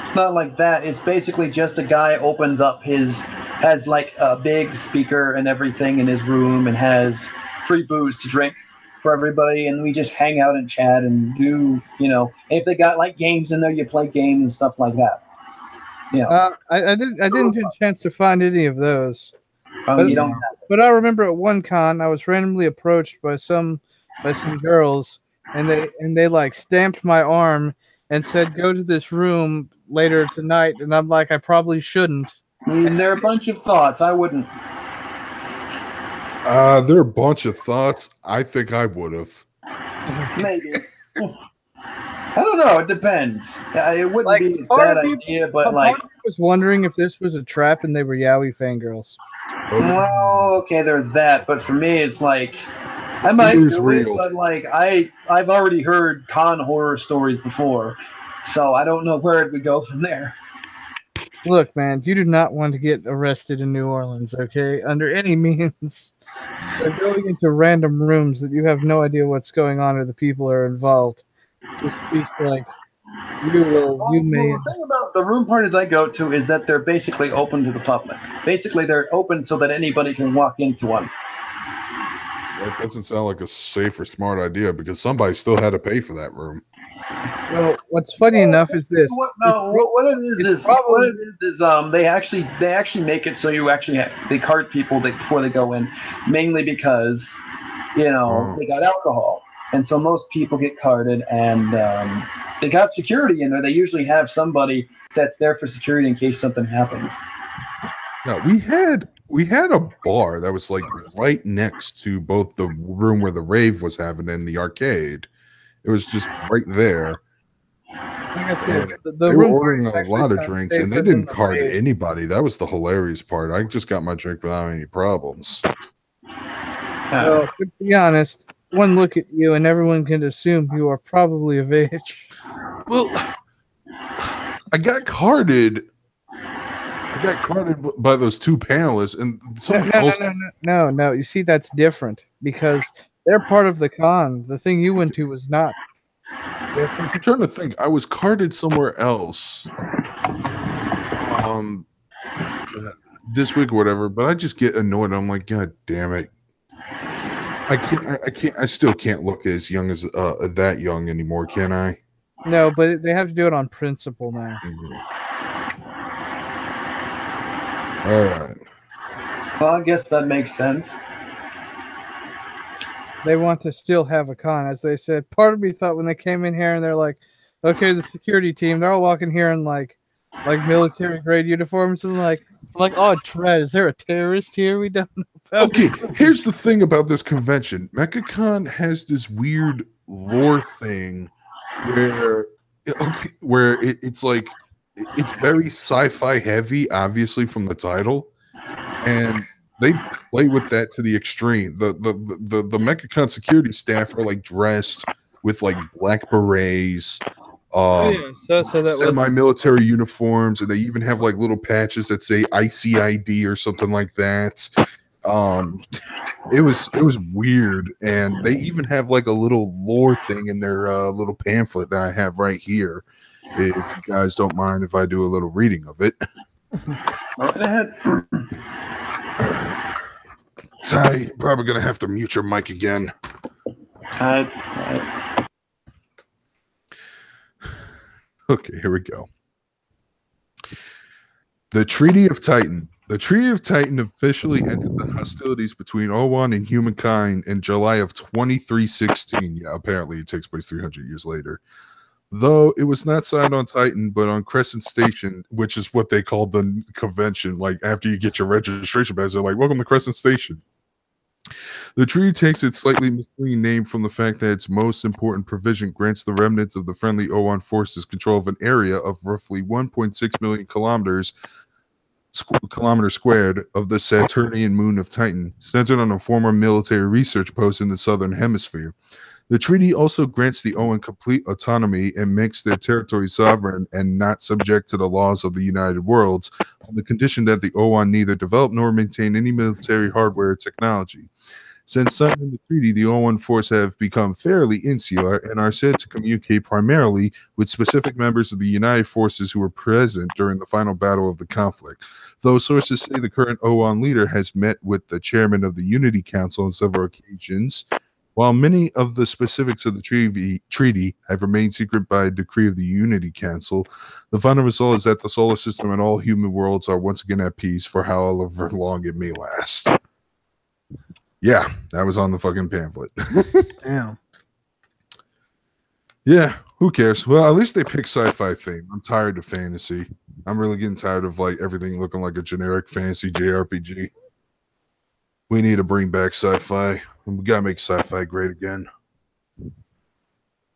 it's not like that. It's basically just a guy opens up has like a big speaker and everything in his room and has free booze to drink for everybody, and we just hang out and chat and do, if they got like games in there, you play games and stuff like that. I didn't get a chance to find any of those. You don't have it. But I remember at one con I was randomly approached by some girls, and they like stamped my arm and said, go to this room later tonight, and I'm like, I probably shouldn't. They're a bunch of thoughts. I wouldn't. They're a bunch of thoughts. I think I would have. Maybe. I don't know. It depends. It wouldn't be a bad idea, but like, I was wondering if this was a trap and they were yaoi fangirls. Well, okay, there's that. But for me, it's like, I might do it, but like, I've already heard con horror stories before, so I don't know where it would go from there. Look, man, you do not want to get arrested in New Orleans, okay? Under any means. They're going into random rooms that you have no idea what's going on or the people are involved. just speaks like you may. The thing about the room parties I go to is that they're basically open to the public. Basically, they're open so that anybody can walk into one. That doesn't sound like a safe or smart idea because somebody still had to pay for that room. Well, what's funny enough is this. What it is they actually make it so you actually they card people before they go in, mainly because they got alcohol, and so most people get carded, and they got security in there. They usually have somebody that's there for security in case something happens. No, we had a bar that was like right next to both the room where the rave was having and the arcade. It was just right there. Like I said, they were ordering a lot of drinks, and they didn't card anybody. That was the hilarious part. I just got my drink without any problems. Well, to be honest, one look at you, and everyone can assume you are probably of age. Well, I got carded by those two panelists, and No. You see, that's different because they're part of the con. The thing you went to was not. I'm trying to think. I was carded somewhere else, this week or whatever. But I just get annoyed. I'm like, God damn it! I still can't look as young as that young anymore, can I? No, but they have to do it on principle now. Mm-hmm. All right. Well, I guess that makes sense. They want to still have a con, as they said. Part of me thought when they came in here and they're like, okay, the security team, they're all walking here in like military grade uniforms, and like, oh, Trez, is there a terrorist here we don't know about? Okay, here's the thing about this convention. MechaCon has this weird lore thing where it's like it's very sci-fi heavy, obviously from the title, and they play with that to the extreme. The MechaCon security staff are like dressed with like black berets, semi-military uniforms, and they even have like little patches that say ICID or something like that. It was weird, and they even have like a little lore thing in their little pamphlet that I have right here. If you guys don't mind if I do a little reading of it. Go ahead. Ty, you're probably gonna have to mute your mic again. Okay, here we go. The Treaty of Titan. The Treaty of Titan officially ended the hostilities between Owan and humankind in July of 2316. Yeah, apparently it takes place 300 years later. Though it was not signed on Titan, but on Crescent Station, which is what they called the convention. Like, after you get your registration badge, they're like, welcome to Crescent Station. The treaty takes its slightly misleading name from the fact that its most important provision grants the remnants of the friendly Owan forces control of an area of roughly 1.6 million kilometers squared of the Saturnian moon of Titan, centered on a former military research post in the southern hemisphere. The treaty also grants the Owan complete autonomy and makes their territory sovereign and not subject to the laws of the United Worlds, on the condition that the Owan neither develop nor maintain any military hardware or technology. Since signing the treaty, the Owan force have become fairly insular and are said to communicate primarily with specific members of the United Forces who were present during the final battle of the conflict. Though sources say the current Owan leader has met with the chairman of the Unity Council on several occasions, while many of the specifics of the treaty have remained secret by decree of the Unity Council, the final result is that the solar system and all human worlds are once again at peace for however long it may last. Yeah, that was on the fucking pamphlet. Damn. Yeah, who cares? Well, at least they pick sci-fi theme. I'm tired of fantasy. I'm really getting tired of like everything looking like a generic fantasy JRPG. We need to bring back sci-fi. We gotta make sci-fi great again.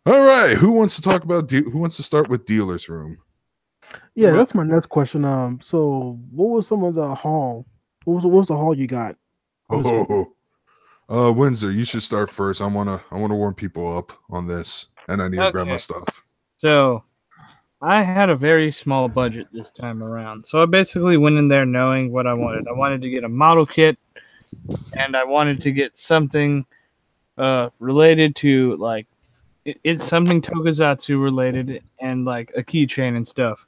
All right, who wants to talk about? Who wants to start with Dealer's Room? Yeah, that's my next question. So what was some of the haul? What was the haul you got? Windzer, you should start first. I wanna warm people up on this, and I need to grab my stuff. So, I had a very small budget this time around, so I basically went in there knowing what I wanted. I wanted to get a model kit, and I wanted to get something related to like it's something Tokusatsu related and like a keychain and stuff.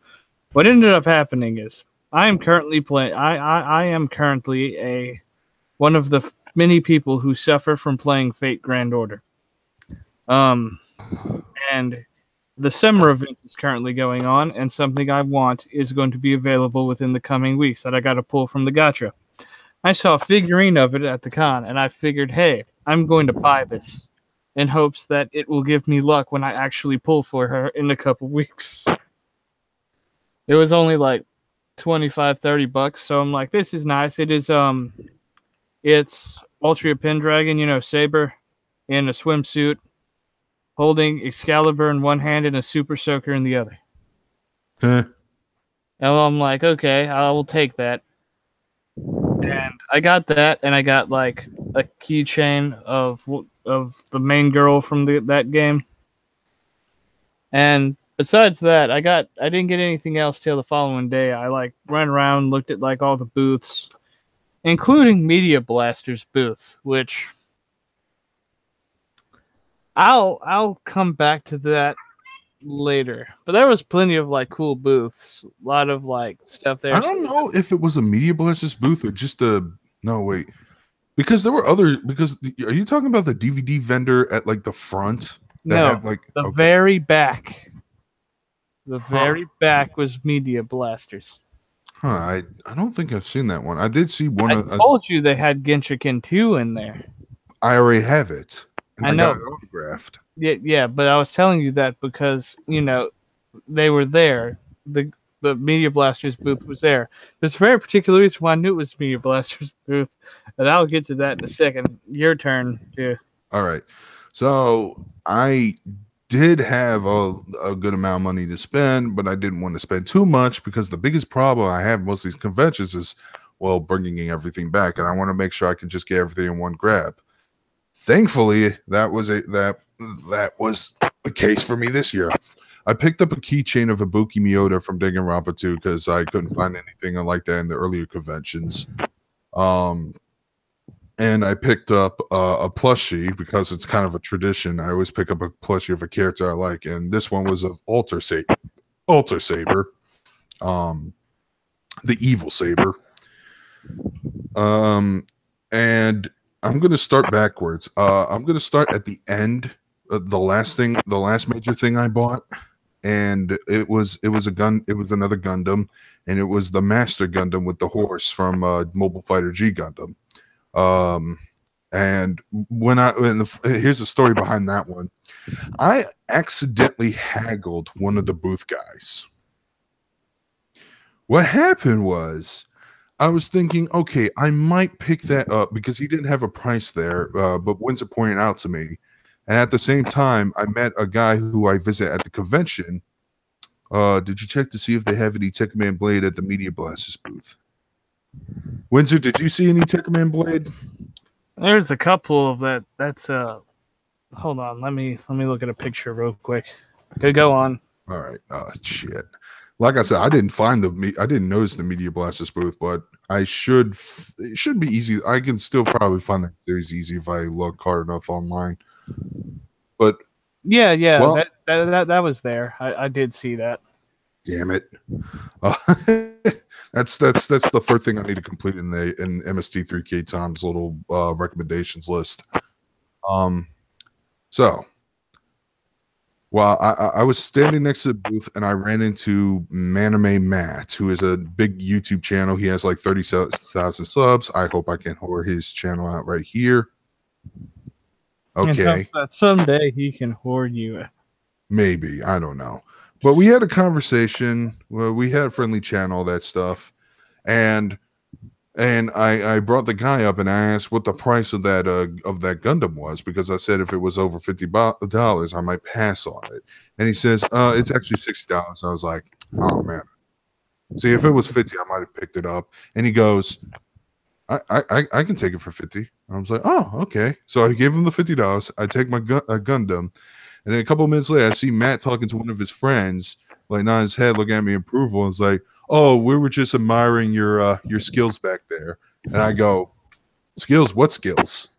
What ended up happening is I am currently playing. I am currently one of the many people who suffer from playing Fate Grand Order. And the summer event is currently going on, and something I want is going to be available within the coming weeks that I got to pull from the gacha. I saw a figurine of it at the con, and I figured, hey, I'm going to buy this in hopes that it will give me luck when I actually pull for her in a couple weeks. It was only like $25-$30, so I'm like, this is nice. It's Ultra Pendragon, Saber, in a swimsuit, holding Excalibur in one hand and a Super Soaker in the other. And I'm like, okay, I will take that. And I got that, and I got like a keychain of the main girl from that game. And besides that, I didn't get anything else till the following day. I like ran around, looked at like all the booths, including Media Blaster's booth, which I'll come back to that later. But there was plenty of like cool booths, a lot of like stuff there. I don't know if it was a Media Blaster's booth or just no, wait. Because there were are you talking about the DVD vendor at like the front? No, had, like, the very back. The very back was Media Blasters. Huh, I don't think I've seen that one. I did see one. I told you they had Genshiken 2 in there. I already have it. And I know. got it autographed. Yeah, but I was telling you that because, they were there. The Media Blasters booth was there. There's a very particular reason why I knew it was Media Blasters booth, and I'll get to that in a second. Your turn, too. All right. So I did have a good amount of money to spend, but I didn't want to spend too much because the biggest problem I have most of these conventions is, well, bringing everything back, and I want to make sure I can just get everything in one grab. Thankfully, that was the case for me this year. I picked up a keychain of Ibuki Miyota from Danganronpa 2 because I couldn't find anything like that in the earlier conventions. And I picked up a plushie because it's kind of a tradition. I always pick up a plushie of a character I like, and this one was of Alter Saber, the evil saber. And I'm going to start backwards. I'm going to start at the end. The last major thing I bought, and it was another Gundam, and it was the Master Gundam with the horse from Mobile Fighter G Gundam. And here's the story behind that one. I accidentally haggled one of the booth guys. What happened was, I was thinking, okay, I might pick that up because he didn't have a price there, but Windzer pointed out to me. And at the same time, I met a guy who I visit at the convention. Did you check to see if they have any Tekkaman Blade at the Media Blasters booth? Windzer, did you see any Tekkaman Blade? There's a couple of that. That's hold on, let me look at a picture real quick. Okay, go on. All right. Shit. Like I said, I didn't notice the Media Blasters booth, but it should be easy. I can still probably find that series easy if I look hard enough online. But yeah, well, that was there. I did see that. Damn it. That's the third thing I need to complete in MST3K Tom's little recommendations list. So well, I was standing next to the booth and I ran into Maname Matt, who is a big YouTube channel. He has like 30,000 subs. I hope I can whore his channel out right here. Okay. That someday he can whore you. Maybe. I don't know. But we had a conversation. Well, we had a friendly chat, all that stuff. And I brought the guy up and I asked what the price of that Gundam was, because I said if it was over $50, I might pass on it. And he says, it's actually $60. I was like, oh man. See, if it was 50, I might have picked it up. And he goes, I can take it for 50. I was like, oh, okay. So I gave him the $50. I take my Gundam. And then a couple of minutes later, I see Matt talking to one of his friends, like nodding his head, looking at me in approval, and it's like, oh, we were just admiring your skills back there. And I go, skills? What skills?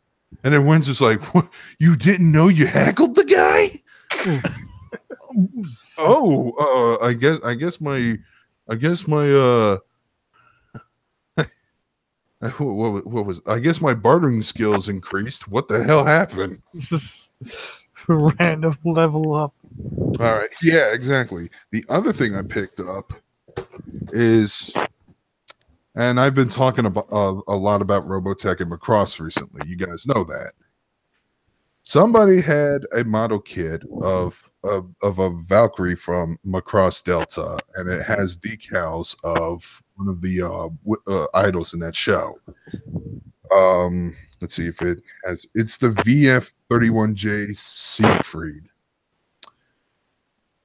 And then Windsor's like, what? You didn't know you haggled the guy? Oh, I guess my what was I guess my bartering skills increased. What the hell happened? Random level up. All right, yeah, exactly. The other thing I picked up is, and I've been talking about a lot about Robotech and Macross recently. You guys know that. Somebody had a model kit of a Valkyrie from Macross Delta, and it has decals of one of the idols in that show. Let's see if it has. It's the VF-31J Siegfried,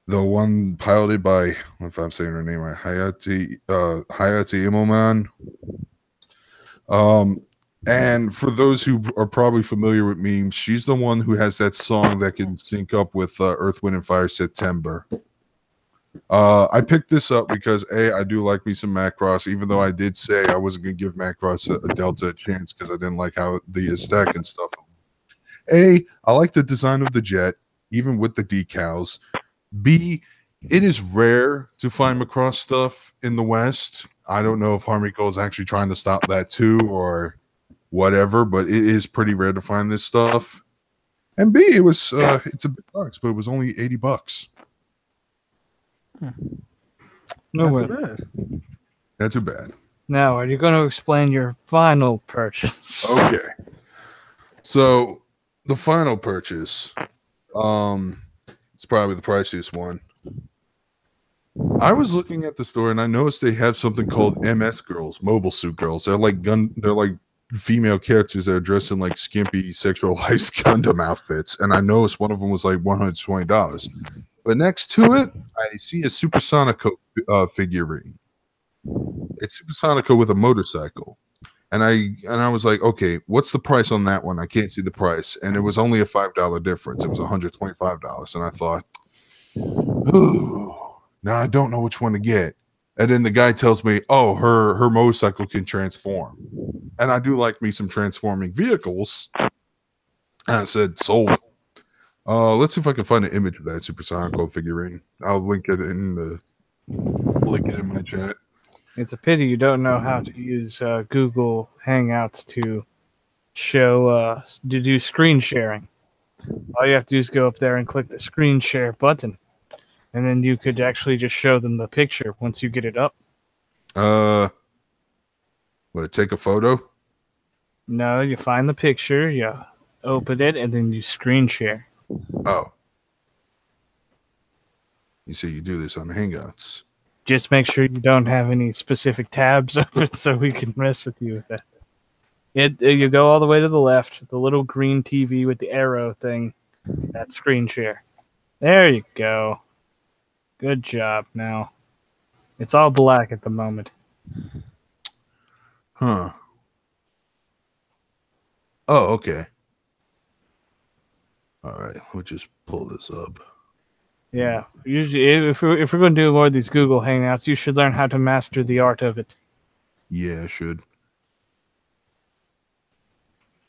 the one piloted by, if I'm saying her name right, Hayate Imoman. And for those who are probably familiar with memes, she's the one who has that song that can sync up with Earth, Wind, and Fire September. I picked this up because I do like me some Macross, even though I did say I wasn't going to give Macross a Delta a chance because I didn't like how the stack and stuff. I like the design of the jet, even with the decals. B, it is rare to find Macross stuff in the West. I don't know if Harmonico is actually trying to stop that too or whatever, but it is pretty rare to find this stuff. And B, it was it's a big box, but it was only $80. No Not way. too bad. Not too bad. Now, are you going to explain your final purchase? Okay. So the final purchase, it's probably the priciest one. I was looking at the store and I noticed they have something called MS Girls, Mobile Suit Girls. They're like female characters that are dressed in like skimpy sexualized Gundam outfits. And I noticed one of them was like $120. But next to it, I see a Supersonico figurine. It's Supersonico with a motorcycle. And I was like, okay, what's the price on that one? I can't see the price. And it was only a $5 difference. It was $125. And I thought, ooh, now I don't know which one to get. And then the guy tells me, oh, her motorcycle can transform. And I do like me some transforming vehicles. And I said, sold. Let's see if I can find an image of that Supersonico figurine. I'll link it in my chat. It's a pity you don't know how to use Google Hangouts to show to do screen sharing. All you have to do is go up there and click the screen share button, and then you could actually just show them the picture once you get it up. Take a photo? No, you find the picture, you open it, and then you screen share. Oh. You say you do this on Hangouts. Just make sure you don't have any specific tabs open so we can mess with you with that. You go all the way to the left, the little green TV with the arrow thing, that screen share. There you go. Good job now. It's all black at the moment. Huh. Oh, okay. All right, we'll just pull this up. Yeah, usually if we're going to do more of these Google Hangouts, you should learn how to master the art of it. Yeah, I should.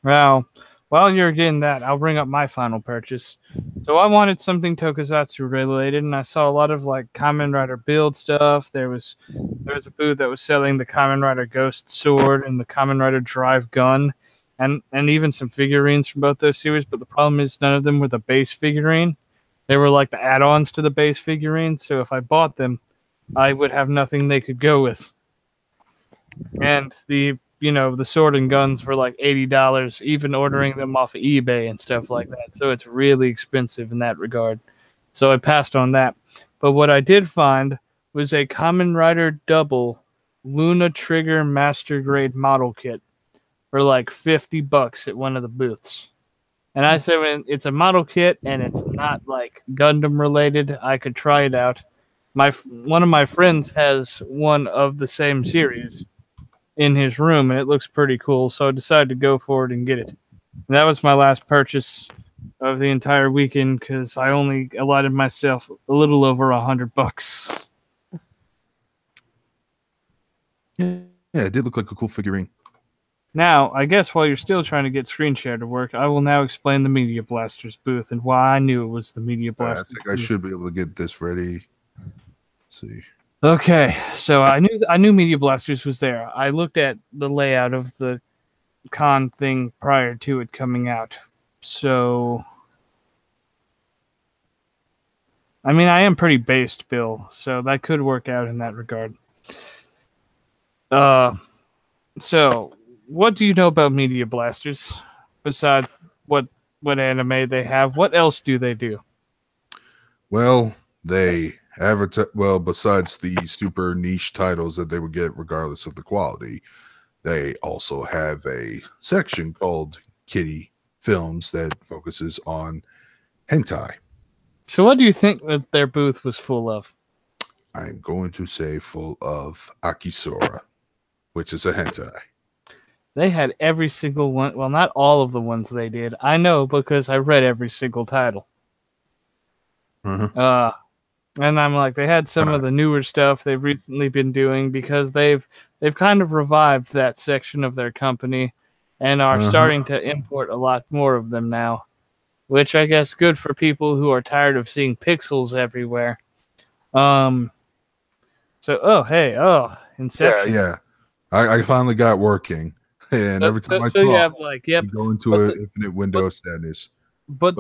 Well, while you're getting that, I'll bring up my final purchase. So I wanted something Tokusatsu related, and I saw a lot of like Kamen Rider build stuff. There was a booth that was selling the Kamen Rider Ghost Sword and the Kamen Rider Drive Gun, and even some figurines from both those series. But the problem is none of them were the base figurine. They were like the add-ons to the base figurine, so if I bought them, I would have nothing they could go with. And the sword and guns were like $80, even ordering them off of eBay and stuff like that. So it's really expensive in that regard. So I passed on that. But what I did find was a Kamen Rider Double Luna Trigger Master Grade model kit for like $50 at one of the booths. And I said, when it's a model kit and it's not like Gundam related, I could try it out. One of my friends has one of the same series in his room, and it looks pretty cool. So I decided to go for it and get it. And that was my last purchase of the entire weekend because I only allotted myself a little over $100. Yeah, it did look like a cool figurine. Now, I guess while you're still trying to get screen share to work, I will now explain the Media Blasters booth and why I knew it was the Media I Blasters think I booth. should be able to get this ready. Let's see. Okay, so I knew Media Blasters was there. I looked at the layout of the con thing prior to it coming out. So I mean, I am pretty based, Bill, so that could work out in that regard. So what do you know about Media Blasters besides what anime they have? What else do they do? Well, they advertise. Well, besides the super niche titles that they would get regardless of the quality, they also have a section called Kitty Films that focuses on hentai. So what do you think that their booth was full of? I'm going to say full of Akisora, which is a hentai. They had every single one. Well, not all of the ones they did. I know because I read every single title. Uh-huh. And I'm like, they had some of the newer stuff they've recently been doing because they've kind of revived that section of their company and are starting to import a lot more of them now, which I guess good for people who are tired of seeing pixels everywhere. Inception. Yeah. I finally got working, and every time I talk, you have like, yep. you go into an infinite window of sadness. But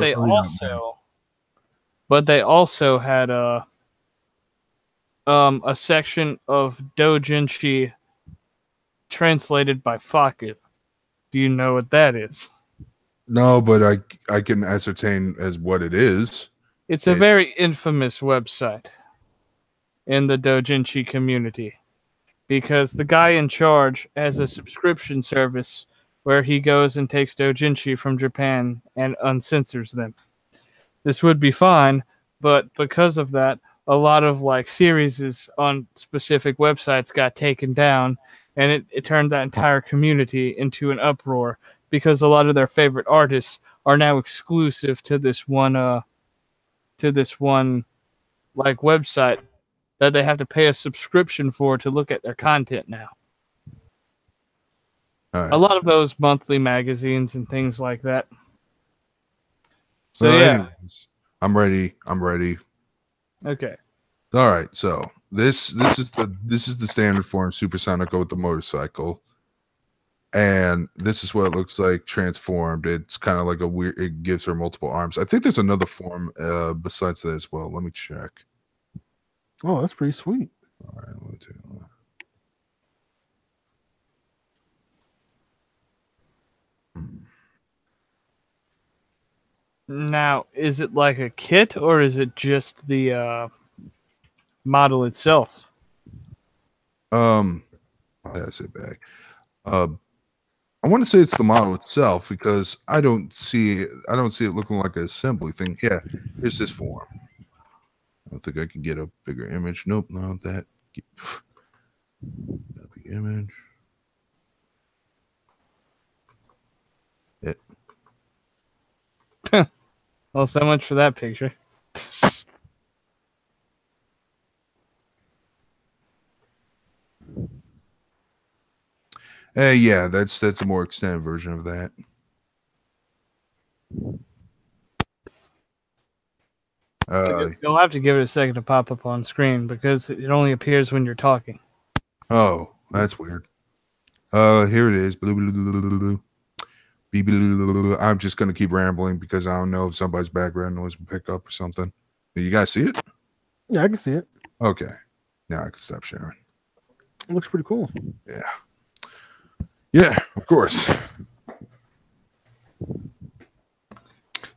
they also had a section of doujinshi translated by Faku. Do you know what that is? No, but I can ascertain as what it is. It's a very infamous website in the doujinshi community because the guy in charge has a subscription service where he goes and takes doujinshi from Japan and uncensors them. This would be fine, but because of that, a lot of like series on specific websites got taken down, and it turned that entire community into an uproar because a lot of their favorite artists are now exclusive to this one like website that they have to pay a subscription for to look at their content now. Right. A lot of those monthly magazines and things like that. So well, yeah. Anyways, I'm ready. Okay. All right. So this is the standard form Supersonic with the motorcycle. And this is what it looks like transformed. It's kind of like a weird, it gives her multiple arms. I think there's another form besides that as well. Let me check. Oh, that's pretty sweet. All right, let me take a look. Now, is it like a kit or is it just the model itself? Why did I say bag? I want to say it's the model itself because I don't see it looking like an assembly thing. Yeah, here's this form. I don't think I can get a bigger image. Nope, not that. Big image. Yeah. Well, so much for that picture. Yeah, that's a more extended version of that. You'll have to give it a second to pop up on screen because it only appears when you're talking. Oh, that's weird. Here it is. I'm just gonna keep rambling because I don't know if somebody's background noise will pick up or something. You guys see it? Yeah, I can see it. Okay. Now I can stop sharing. It looks pretty cool. Yeah. Yeah, of course.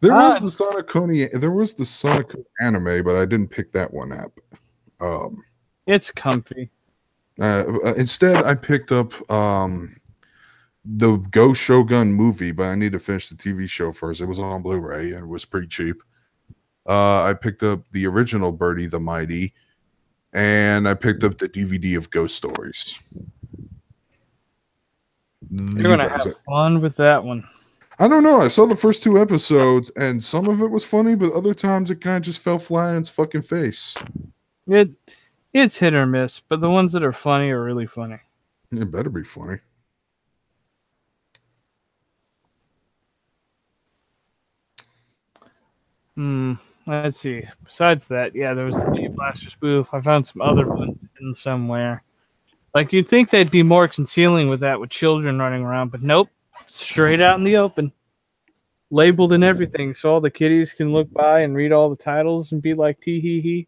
There was the Sonic Coney. There was the Sonic anime, but I didn't pick that one up. It's comfy. Instead, I picked up the Go Shogun movie, but I need to finish the TV show first. It was on Blu-ray and it was pretty cheap. I picked up the original Birdie the Mighty, and I picked up the DVD of Ghost Stories. You're gonna have fun with that one. I don't know. I saw the first 2 episodes, and some of it was funny, but other times it kind of just fell flat on its fucking face. It's hit or miss, but the ones that are funny are really funny. It better be funny. Let's see. Besides that, yeah, there was the Meat Blaster spoof. I found some other ones in somewhere. Like, you'd think they'd be more concealing with that with children running around, but nope. Straight out in the open. Labeled and everything, so all the kiddies can look by and read all the titles and be like, tee hee hee.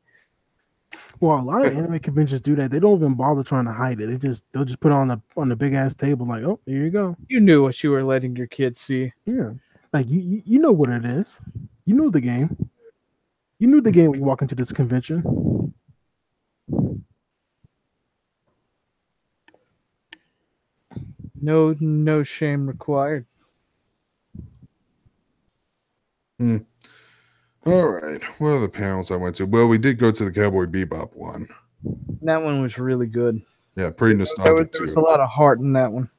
Well, a lot of anime conventions do that. They don't even bother trying to hide it. They'll just put it on the big ass table, like, oh, here you go. You knew what you were letting your kids see. Yeah, like you know what it is. You know the game. You knew the game when you walk into this convention. No shame required. All right. What are the panels I went to? Well, we did go to the Cowboy Bebop one. That one was really good. Yeah, pretty nostalgic There was too. a lot of heart in that one.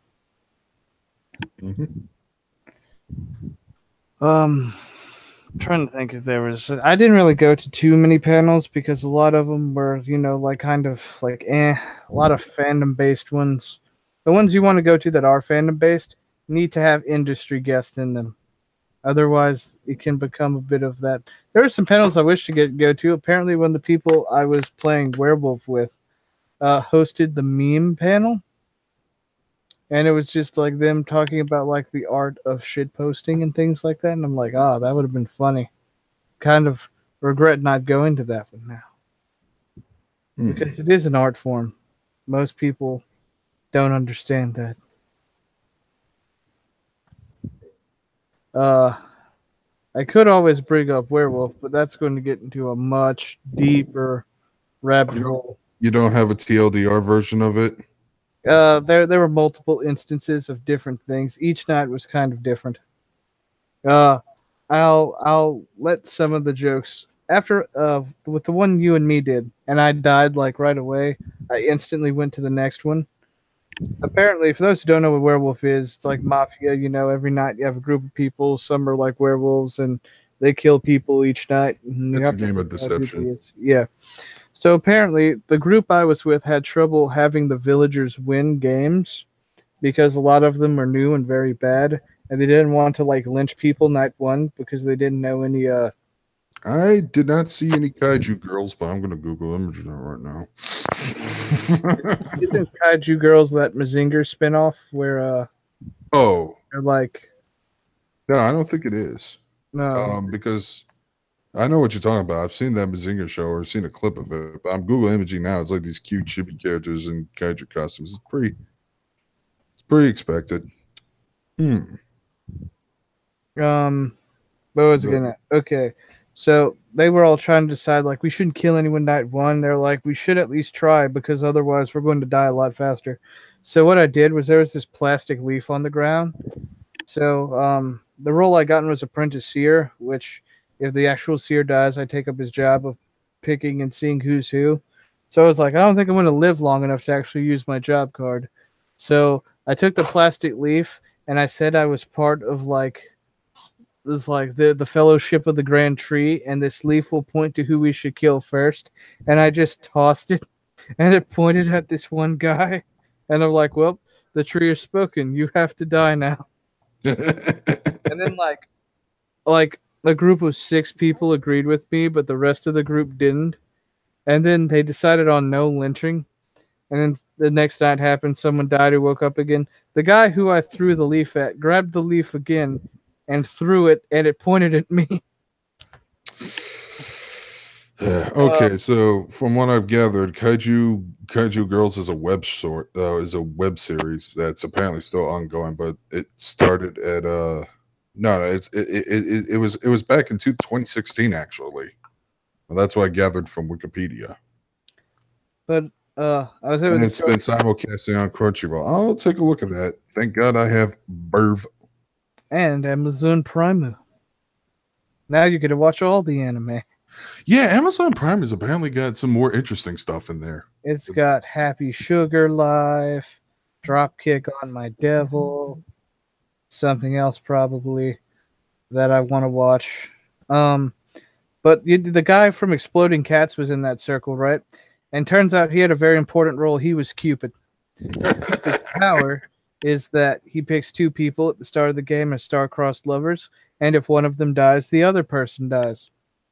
I'm trying to think if there was. I didn't really go to too many panels because a lot of them were, like kind of like a lot of fandom based ones. The ones you want to go to that are fandom based need to have industry guests in them. Otherwise, it can become a bit of that. There are some panels I wish to go to. Apparently, when the people I was playing Werewolf with hosted the meme panel, and it was just like them talking about like the art of shit posting and things like that. And I'm like, that would have been funny. Kind of regret not going to that one now because it is an art form. Most people don't understand that. I could always bring up Werewolf, but that's going to get into a much deeper rabbit hole. You don't have a TLDR version of it? There were multiple instances of different things. Each night was kind of different. I'll let some of the jokes after with the one you and me did, and I died like right away. I instantly went to the next one. Apparently, for those who don't know what werewolf is, it's like mafia. Every night you have a group of people. Some are like werewolves, and they kill people each night. It's a game of deception. Yeah. So apparently, the group I was with had trouble having the villagers win games because a lot of them are new and very bad, and they didn't want to like lynch people night one because they didn't know any. I did not see any kaiju girls, but I'm going to Google images right now. Isn't Kaiju Girls that Mazinger spinoff where they're like? No, I don't think it is. No, because I know what you're talking about. I've seen that Mazinger show or seen a clip of it, but I'm Google imaging now. It's like these cute chibi characters in kaiju costumes. It's pretty expected. what was it gonna? Okay, so they were all trying to decide like we shouldn't kill anyone night one. They're like we should at least try because otherwise we're going to die a lot faster. So what I did was there was this plastic leaf on the ground. So the role I got was apprentice seer, which if the actual seer dies, I take up his job of picking and seeing who's who. So I was like, I don't think I'm going to live long enough to actually use my job card. So I took the plastic leaf and I said I was part of like the fellowship of the Grand Tree, and this leaf will point to who we should kill first. And I just tossed it, and it pointed at this one guy. And I'm like, well, the tree has spoken. You have to die now. And then like a group of 6 people agreed with me, but the rest of the group didn't. And then they decided on no lynching. And then the next night happened. Someone died who woke up again. The guy who I threw the leaf at grabbed the leaf again and threw it, and it pointed at me. Okay, so from what I've gathered, Kaiju Girls is a web series that's apparently still ongoing, but it started at it was back in 2016 actually. Well, that's what I gathered from Wikipedia. But I was able and to it's been simulcasting on Crunchyroll. I'll take a look at that. Thank God I have Burv and Amazon Prime. Now you get to watch all the anime. Yeah, Amazon Prime has apparently got some more interesting stuff in there. It's got Happy Sugar Life, Dropkick on My Devil, something else probably that I want to watch. But the guy from Exploding Cats was in that circle, right? And turns out he had a very important role. He was Cupid. His power is that he picks 2 people at the start of the game as star-crossed lovers, and if one of them dies, the other person dies.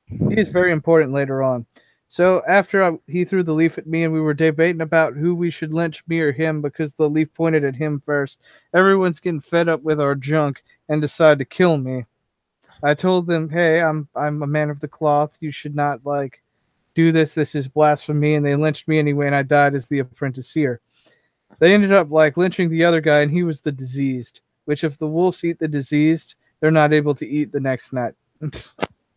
He is very important later on. So after he threw the leaf at me and we were debating about who we should lynch, me or him, because the leaf pointed at him first, everyone's getting fed up with our junk and decided to kill me. I told them, "Hey, I'm a man of the cloth. You should not do this. This is blasphemy." And they lynched me anyway, and I died as the apprentice seer. They ended up lynching the other guy, and he was the diseased. Which, if the wolves eat the diseased, they're not able to eat the next night.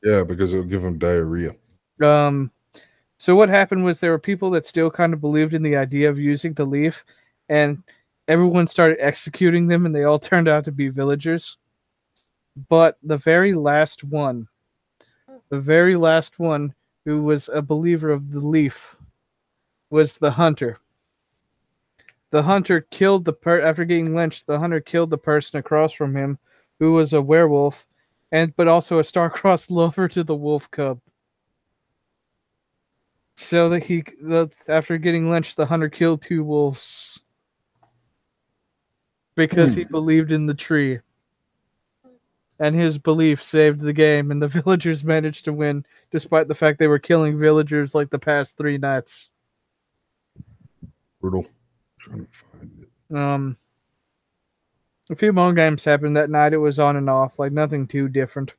Yeah, because it'll give them diarrhea. So what happened was there were people that still kind of believed in the idea of using the leaf, and everyone started executing them, and they all turned out to be villagers. But the very last one who was a believer of the leaf was the hunter. The hunter killed after getting lynched. The hunter killed the person across from him, who was a werewolf, but also a star-crossed lover to the wolf cub. So that after getting lynched, the hunter killed 2 wolves because he believed in the tree. And his belief saved the game, and the villagers managed to win, despite the fact they were killing villagers like the past 3 nights. Brutal. I'm trying to find it. A few more games happened that night. It was on and off, nothing too different.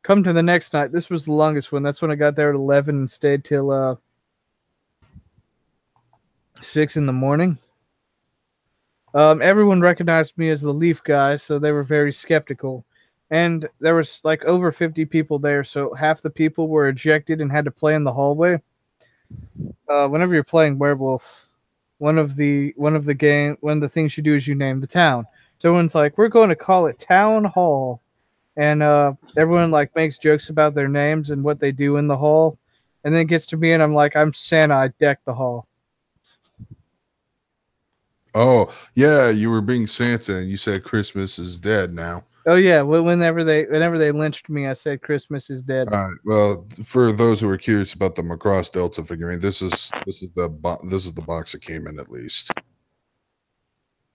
Come to the next night. This was the longest one. That's when I got there at 11 and stayed till 6 in the morning. Everyone recognized me as the leaf guy, so they were very skeptical. And there was over 50 people there, so half the people were ejected and had to play in the hallway. Whenever you're playing werewolf, one of the things you do is you name the town. So everyone's like, we're going to call it Town Hall. And everyone makes jokes about their names and what they do in the hall. And then it gets to me and I'm like, I'm Santa, I deck the hall. Oh, yeah, you were being Santa and you said Christmas is dead now. Oh yeah, whenever they lynched me, I said Christmas is dead. All right. Well, for those who are curious about the Macross Delta figurine, this is the box that came in at least.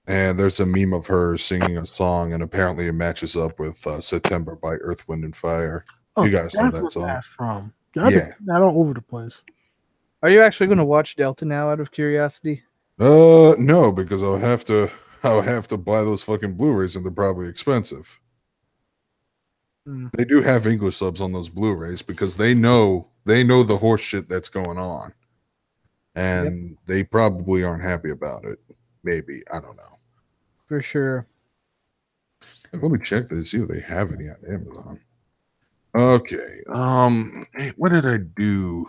And there's a meme of her singing a song, and apparently it matches up with September by Earth, Wind, and Fire. Oh, you guys know that's that where song. that's from. I've been seeing that all over the place. Are you actually going to watch Delta now, out of curiosity? No, because I'll have to buy those fucking Blu-rays, and they're probably expensive. They do have English subs on those Blu-rays because they know the horse shit that's going on, and they probably aren't happy about it. Maybe, I don't know. For sure. Let me check to see if they have any on Amazon. Okay. Hey, what did I do?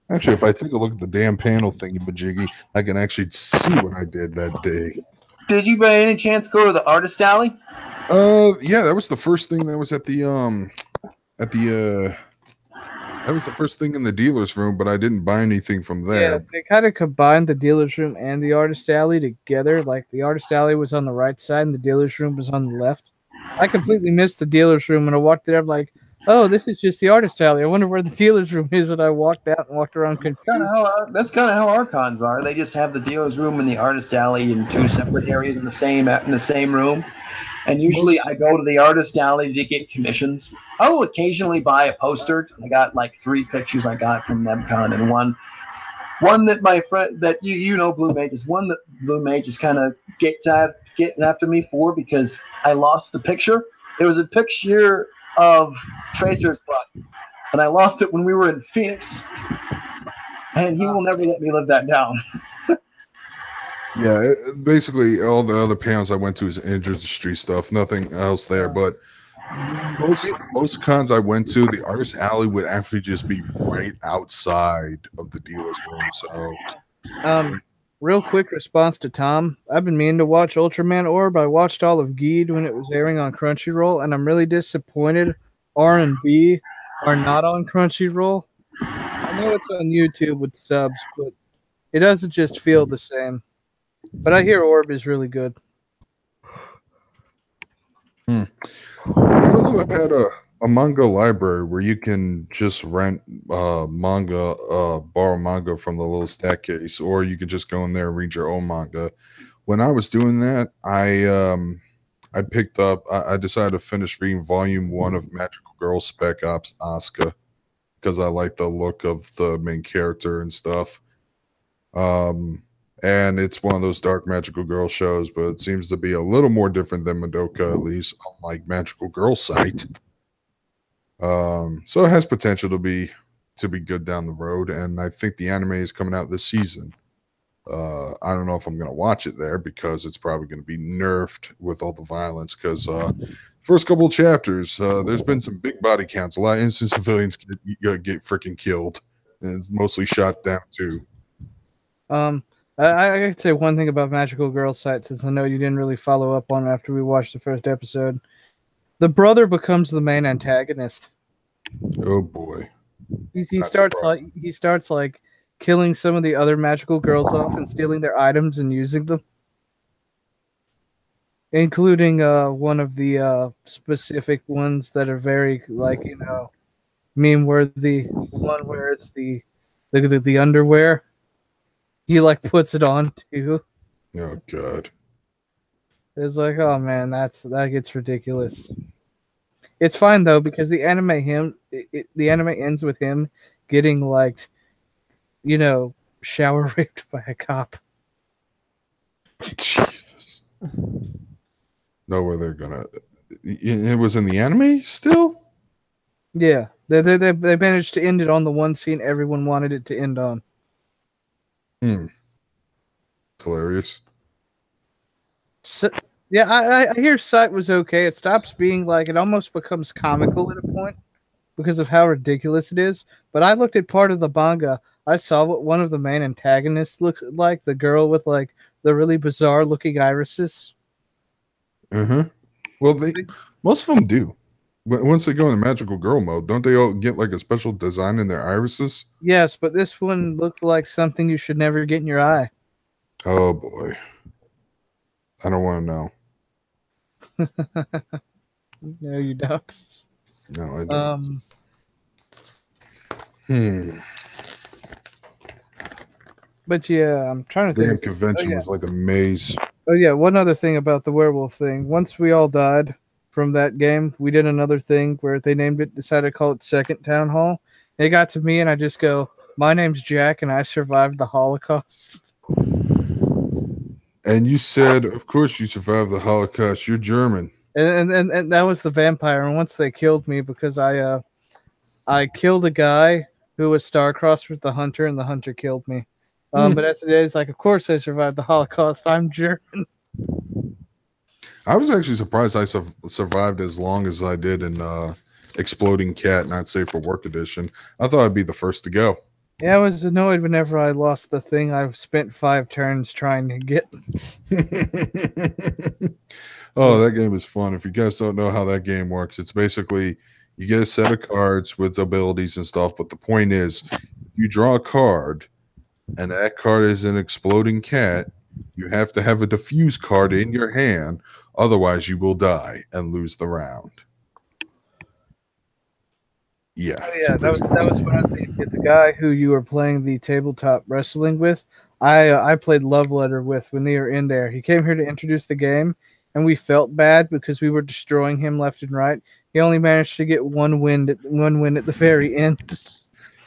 Actually, if I take a look at the damn panel thingy majiggy, I can actually see what I did that day. Did you by any chance go to the artist alley? Yeah, that was the first thing that was that was the first thing in the dealer's room, but I didn't buy anything from there. Yeah, they kind of combined the dealer's room and the artist alley together. The artist alley was on the right side and the dealer's room was on the left. I completely missed the dealer's room, and I walked there. I'm like, oh, this is just the artist alley. I wonder where the dealer's room is. And I walked out and walked around confused. That's kind of how our cons are. They just have the dealer's room and the artist alley in 2 separate areas in the same room. And usually I go to the artist alley to get commissions. I will occasionally buy a poster. I got 3 pictures I got from NebCon, and one that my friend that you know Blue Mage is one that Blue Mage just kind of getting after me for because I lost the picture. It was a picture of Tracer's butt, and I lost it when we were in Phoenix, and he will never let me live that down. Yeah, basically all the other panels I went to is industry stuff, nothing else there. But most cons I went to, the artist alley would actually just be right outside of the dealer's room. So, real quick response to Tom. I've been meaning to watch Ultraman Orb. I watched all of Geed when it was airing on Crunchyroll, and I'm really disappointed R&B are not on Crunchyroll. I know it's on YouTube with subs, but it doesn't just feel the same. But I hear Orb is really good. I also had a manga library where you can just rent borrow manga from the little stack case, or you could just go in there and read your own manga. When I was doing that, I picked up. I decided to finish reading Volume 1 of Magical Girl Spec Ops Asuka. because I like the look of the main character and stuff. And it's one of those dark magical girl shows, but it seems to be a little more different than Madoka, at least unlike Magical Girl Site. So it has potential to be good down the road, and I think the anime is coming out this season. I don't know if I'm gonna watch it there because it's probably gonna be nerfed with all the violence. Because first couple of chapters, there's been some big body counts. A lot of innocent civilians get freaking killed, and it's mostly shot down too. I could say one thing about Magical Girl Site, since I know you didn't really follow up on it after we watched the first episode. The brother becomes the main antagonist. Oh boy, he starts like killing some of the other magical girls off and stealing their items and using them, including one of the specific ones that are very meme worthy. One where it's the underwear. He like puts it on too. Oh god. It's like, oh man, that gets ridiculous. It's fine though because the anime the anime ends with him getting like, shower raped by a cop. Jesus. No way they're gonna. It was in the anime still. Yeah, they managed to end it on the one scene everyone wanted it to end on. Hilarious. So, yeah, I hear Sight was okay. It stops being like, it almost becomes comical at a point because of how ridiculous it is. But I looked at part of the manga. I saw what one of the main antagonists looks like, the girl with like the really bizarre looking irises. Well, most of them do. Once they go in the magical girl mode, don't they all get like a special design in their irises? Yes, but this one looked like something you should never get in your eye. Oh boy. I don't want to know. No, you don't. No, I don't. But yeah, I'm trying to think. The convention was like a maze. Oh yeah, one other thing about the werewolf thing. Once we all died from that game, we did another thing where they decided to call it Second Town Hall. It got to me and I just go, my name's Jack and I survived the Holocaust. And you said, of course you survived the Holocaust. You're German. And that was the vampire. And once they killed me because I killed a guy who was star-crossed with the hunter and the hunter killed me. But as it is, like, of course I survived the Holocaust. I'm German. I was actually surprised I survived as long as I did in Exploding Cat, Not Safe for Work Edition. I thought I'd be the first to go. Yeah, I was annoyed whenever I lost the thing I've spent 5 turns trying to get. Oh, that game is fun. If you guys don't know how that game works, it's basically you get a set of cards with abilities and stuff, but the point is, if you draw a card and that card is an exploding cat, you have to have a diffuse card in your hand, otherwise you will die and lose the round. Yeah. Oh, yeah, that was one of the guy who you were playing the tabletop wrestling with. I played Love Letter with when they were in there. He came here to introduce the game, and we felt bad because we were destroying him left and right. He only managed to get one win at the very end.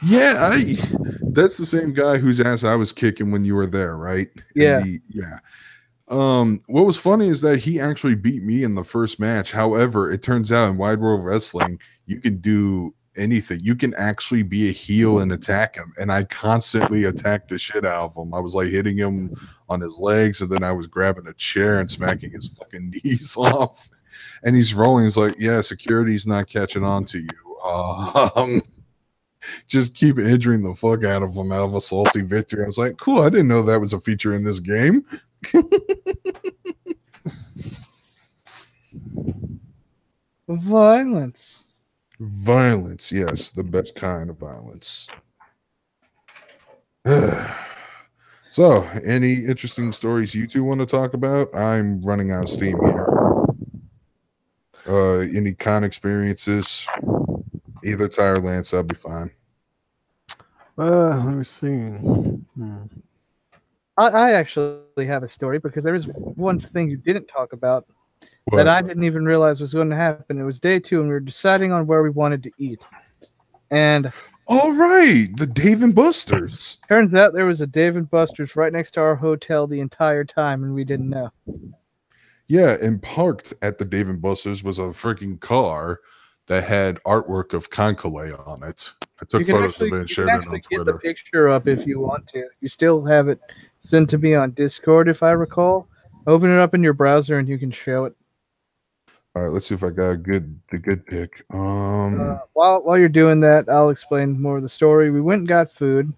Yeah, that's the same guy whose ass I was kicking when you were there, right? Yeah. What was funny is that he actually beat me in the first match. However, it turns out in Wide World Wrestling, you can do anything. You can actually be a heel and attack him. And I constantly attacked the shit out of him. I was like hitting him on his legs, and then I was grabbing a chair and smacking his fucking knees off. And he's rolling. He's like, yeah, security's not catching on to you. Just keep injuring the fuck out of him out of a salty victory. I was like, cool, I didn't know that was a feature in this game. Violence. Violence, yes, the best kind of violence. So, any interesting stories you two want to talk about? I'm running out of steam here. Any con experiences? Either Ty or Lance, I'll be fine. Let me see. I actually have a story because there is one thing you didn't talk about that I didn't even realize was going to happen. It was day 2, and we were deciding on where we wanted to eat. And All right, the Dave and Buster's. Turns out there was a Dave & Buster's right next to our hotel the entire time, and we didn't know. Yeah, and parked at the Dave and Buster's was a freaking car that had artwork of Conclave on it. I took photos of it and shared it on get the Twitter. picture up if you want to. You still have it sent to me on Discord, if I recall. Open it up in your browser and you can show it. All right, let's see if I got the good pick. While you're doing that, I'll explain more of the story. We went and got food,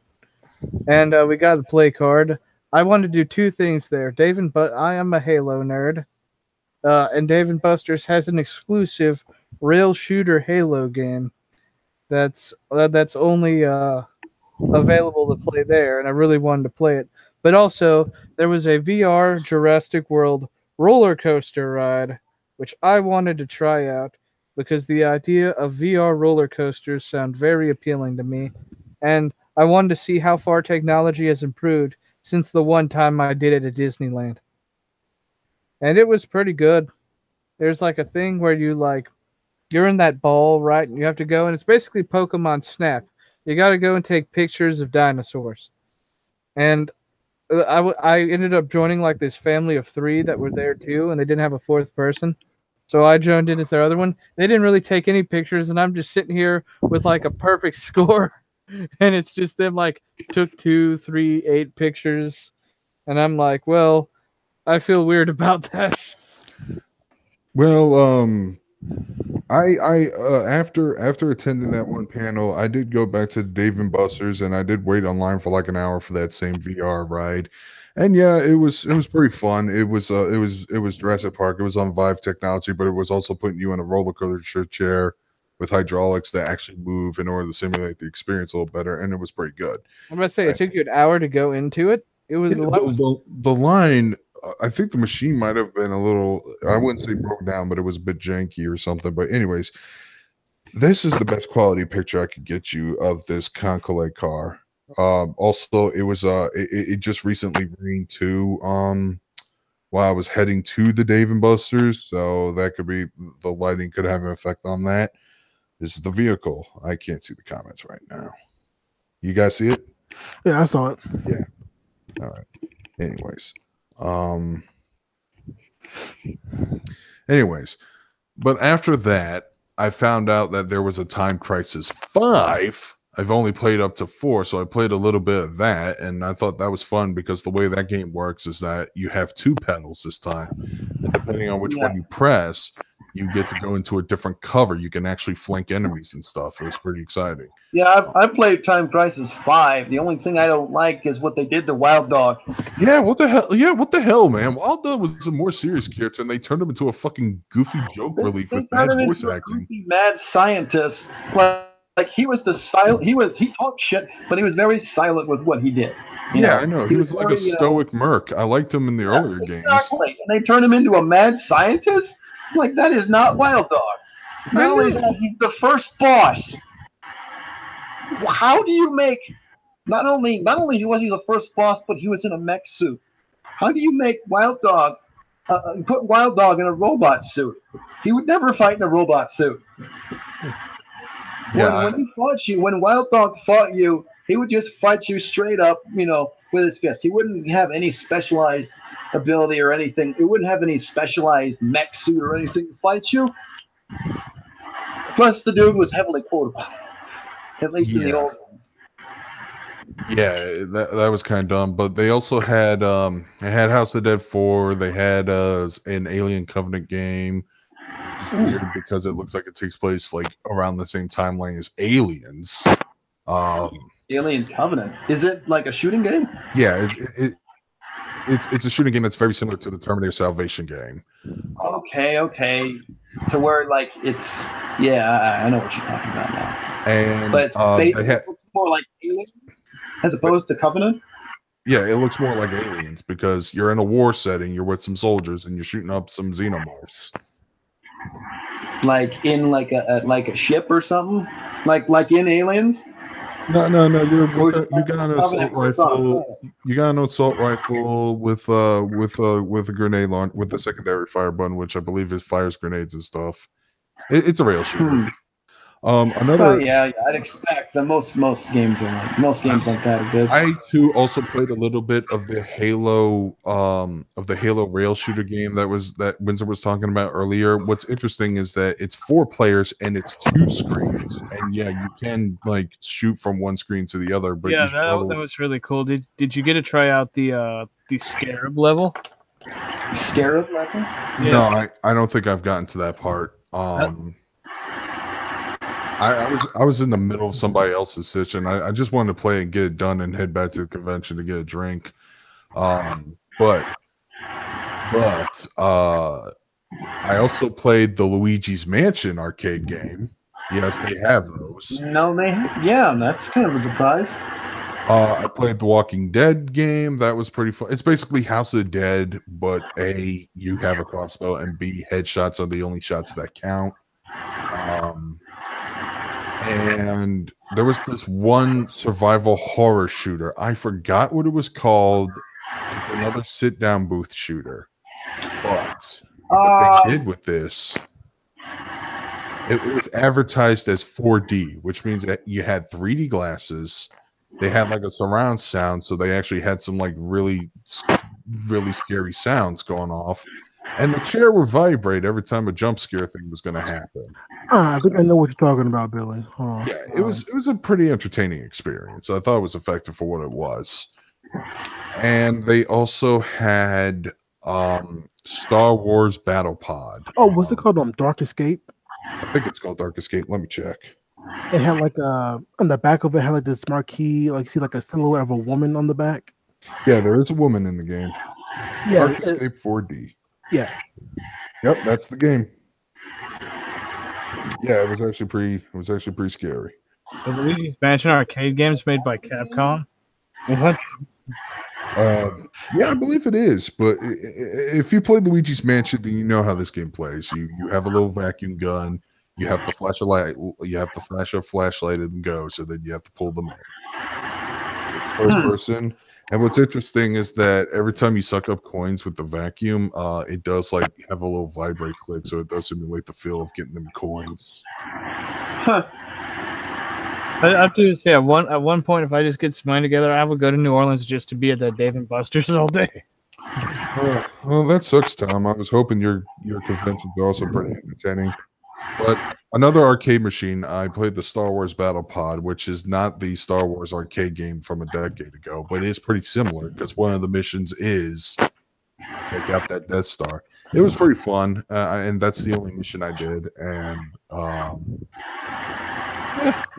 and we got a play card. I wanted to do two things there. I am a Halo nerd, and Dave & Buster's has an exclusive rail shooter Halo game that's only available to play there, and I really wanted to play it. But also, there was a VR Jurassic World roller coaster ride, which I wanted to try out because the idea of VR roller coasters sound very appealing to me, and I wanted to see how far technology has improved since the one time I did it at Disneyland. And it was pretty good. There's like a thing where you're in that ball, right? And you have to go, and it's basically Pokemon Snap. You got to go and take pictures of dinosaurs. And I ended up joining like this family of 3 that were there too, and they didn't have a 4th person. So I joined in as their other one. They didn't really take any pictures, and I'm just sitting here with like a perfect score. And it's just them like took 2, 3, 8 pictures. And I'm like, well, I feel weird about that. Well, I after attending that one panel, I did go back to Dave and Buster's, and I did wait online for like an hour for that same VR ride. And yeah, it was pretty fun. It was Jurassic Park. It was on Vive technology, but it was also putting you in a roller coaster chair with hydraulics that actually move in order to simulate the experience a little better, and it was pretty good. I'm gonna say it took you an hour to go into it. It was the line. I think the machine might have been a little, I wouldn't say broke down, but it was a bit janky or something. But anyways, this is the best quality picture I could get you of this Conclave car. Also, it was it just recently rained too while I was heading to the Dave and Buster's, so that could be, the lighting could have an effect on that. This is the vehicle. I can't see the comments right now. You guys see it? Yeah, I saw it. Yeah. All right. Anyways. But after that, I found out that there was a Time Crisis 5. I've only played up to 4, so I played a little bit of that, and I thought that was fun because the way that game works is that you have 2 pedals this time, and depending on which one you press, you get to go into a different cover. You can actually flank enemies and stuff. It was pretty exciting. Yeah, I played Time Crisis 5. The only thing I don't like is what they did to Wild Dog. Yeah, what the hell? Yeah, what the hell, man? Wild Dog was a more serious character, and they turned him into a fucking goofy joke relief with bad voice acting. Mad scientist, like he was the silent. He talked shit, but he was very silent with what he did. Yeah, I know. He was like a stoic merc. I liked him in the earlier games. Exactly. And they turned him into a mad scientist? Like, that is not Wild Dog. Not only that, he's the first boss. How do you make, not only was he the first boss, but he was in a mech suit. How do you make Wild Dog, put Wild Dog in a robot suit? He would never fight in a robot suit. Yeah. When he fought you, when Wild Dog fought you, he would just fight you straight up, with his fist. He wouldn't have any specialized ability or anything. It wouldn't have any specialized mech suit or anything to fight you. Plus, the dude was heavily quotable, at least in the old ones. Yeah, that was kind of dumb. But they also had House of Dead 4. They had an Alien Covenant game. It's weird because it looks like it takes place like around the same timeline as Aliens. Alien Covenant. Is it like a shooting game? Yeah, it's a shooting game that's very similar to the Terminator Salvation game. Okay. To where like it's I know what you're talking about now. And but it looks more like Alien as opposed to Covenant. Yeah, it looks more like Aliens because you're in a war setting, you're with some soldiers, and you're shooting up some xenomorphs. Like in like a ship or something, like in Aliens. No. You got an assault rifle. You got an assault rifle with a grenade launch with the secondary fire button, which I believe fires grenades and stuff. It's a rail shooter. Another yeah, I'd expect that most games are like that are good. I too also played a little bit of the Halo rail shooter game that Windzer was talking about earlier. What's interesting is that it's 4 players and it's 2 screens, and yeah, you can like shoot from one screen to the other, but Yeah, you should that was really cool. Did you get to try out the Scarab level? Scarab level? No, I don't think I've gotten to that part. I was in the middle of somebody else's session. I just wanted to play and get it done and head back to the convention to get a drink. But I also played the Luigi's Mansion arcade game. Yes, they have those. No, yeah, that's kind of a surprise. I played the Walking Dead game. That was pretty fun. It's basically House of the Dead, but A, you have a crossbow, and B, headshots are the only shots that count. And there was this one survival horror shooter. I forgot what it was called. It's another sit-down booth shooter. But what they did with this, it was advertised as 4D, which means that you had 3D glasses. They had like a surround sound, so they actually had some like really scary sounds going off. And the chair would vibrate every time a jump scare thing was going to happen. I think I know what you're talking about, Billy. Yeah, it was a pretty entertaining experience. I thought it was effective for what it was. And they also had Star Wars Battle Pod. Oh, what's it called? Dark Escape? I think it's called Dark Escape. Let me check. It had like on the back of it had like this marquee, like see like a silhouette of a woman on the back. Yeah, there is a woman in the game. Yeah, Dark Escape 4D. Yeah. Yep, that's the game. Yeah, it was actually pretty scary. The Luigi's Mansion arcade games made by Capcom. What? Yeah, I believe it is. But if you played Luigi's Mansion, then you know how this game plays. You have a little vacuum gun. You have to flash a light. You have to flash a flashlight and go. So then you have to pull them in. It's first person. And what's interesting is that every time you suck up coins with the vacuum, it does like have a little vibrate click, so it does simulate the feel of getting them coins. Huh. I have to say, at one point, if I just get some money together, I would go to New Orleans just to be at that Dave and Buster's all day. Well, that sucks, Tom. I was hoping your conventions are also pretty entertaining. But another arcade machine, I played the Star Wars Battle Pod, which is not the Star Wars arcade game from a decade ago, but it is pretty similar because one of the missions is take out that Death Star. It was pretty fun, and that's the only mission I did. And yeah,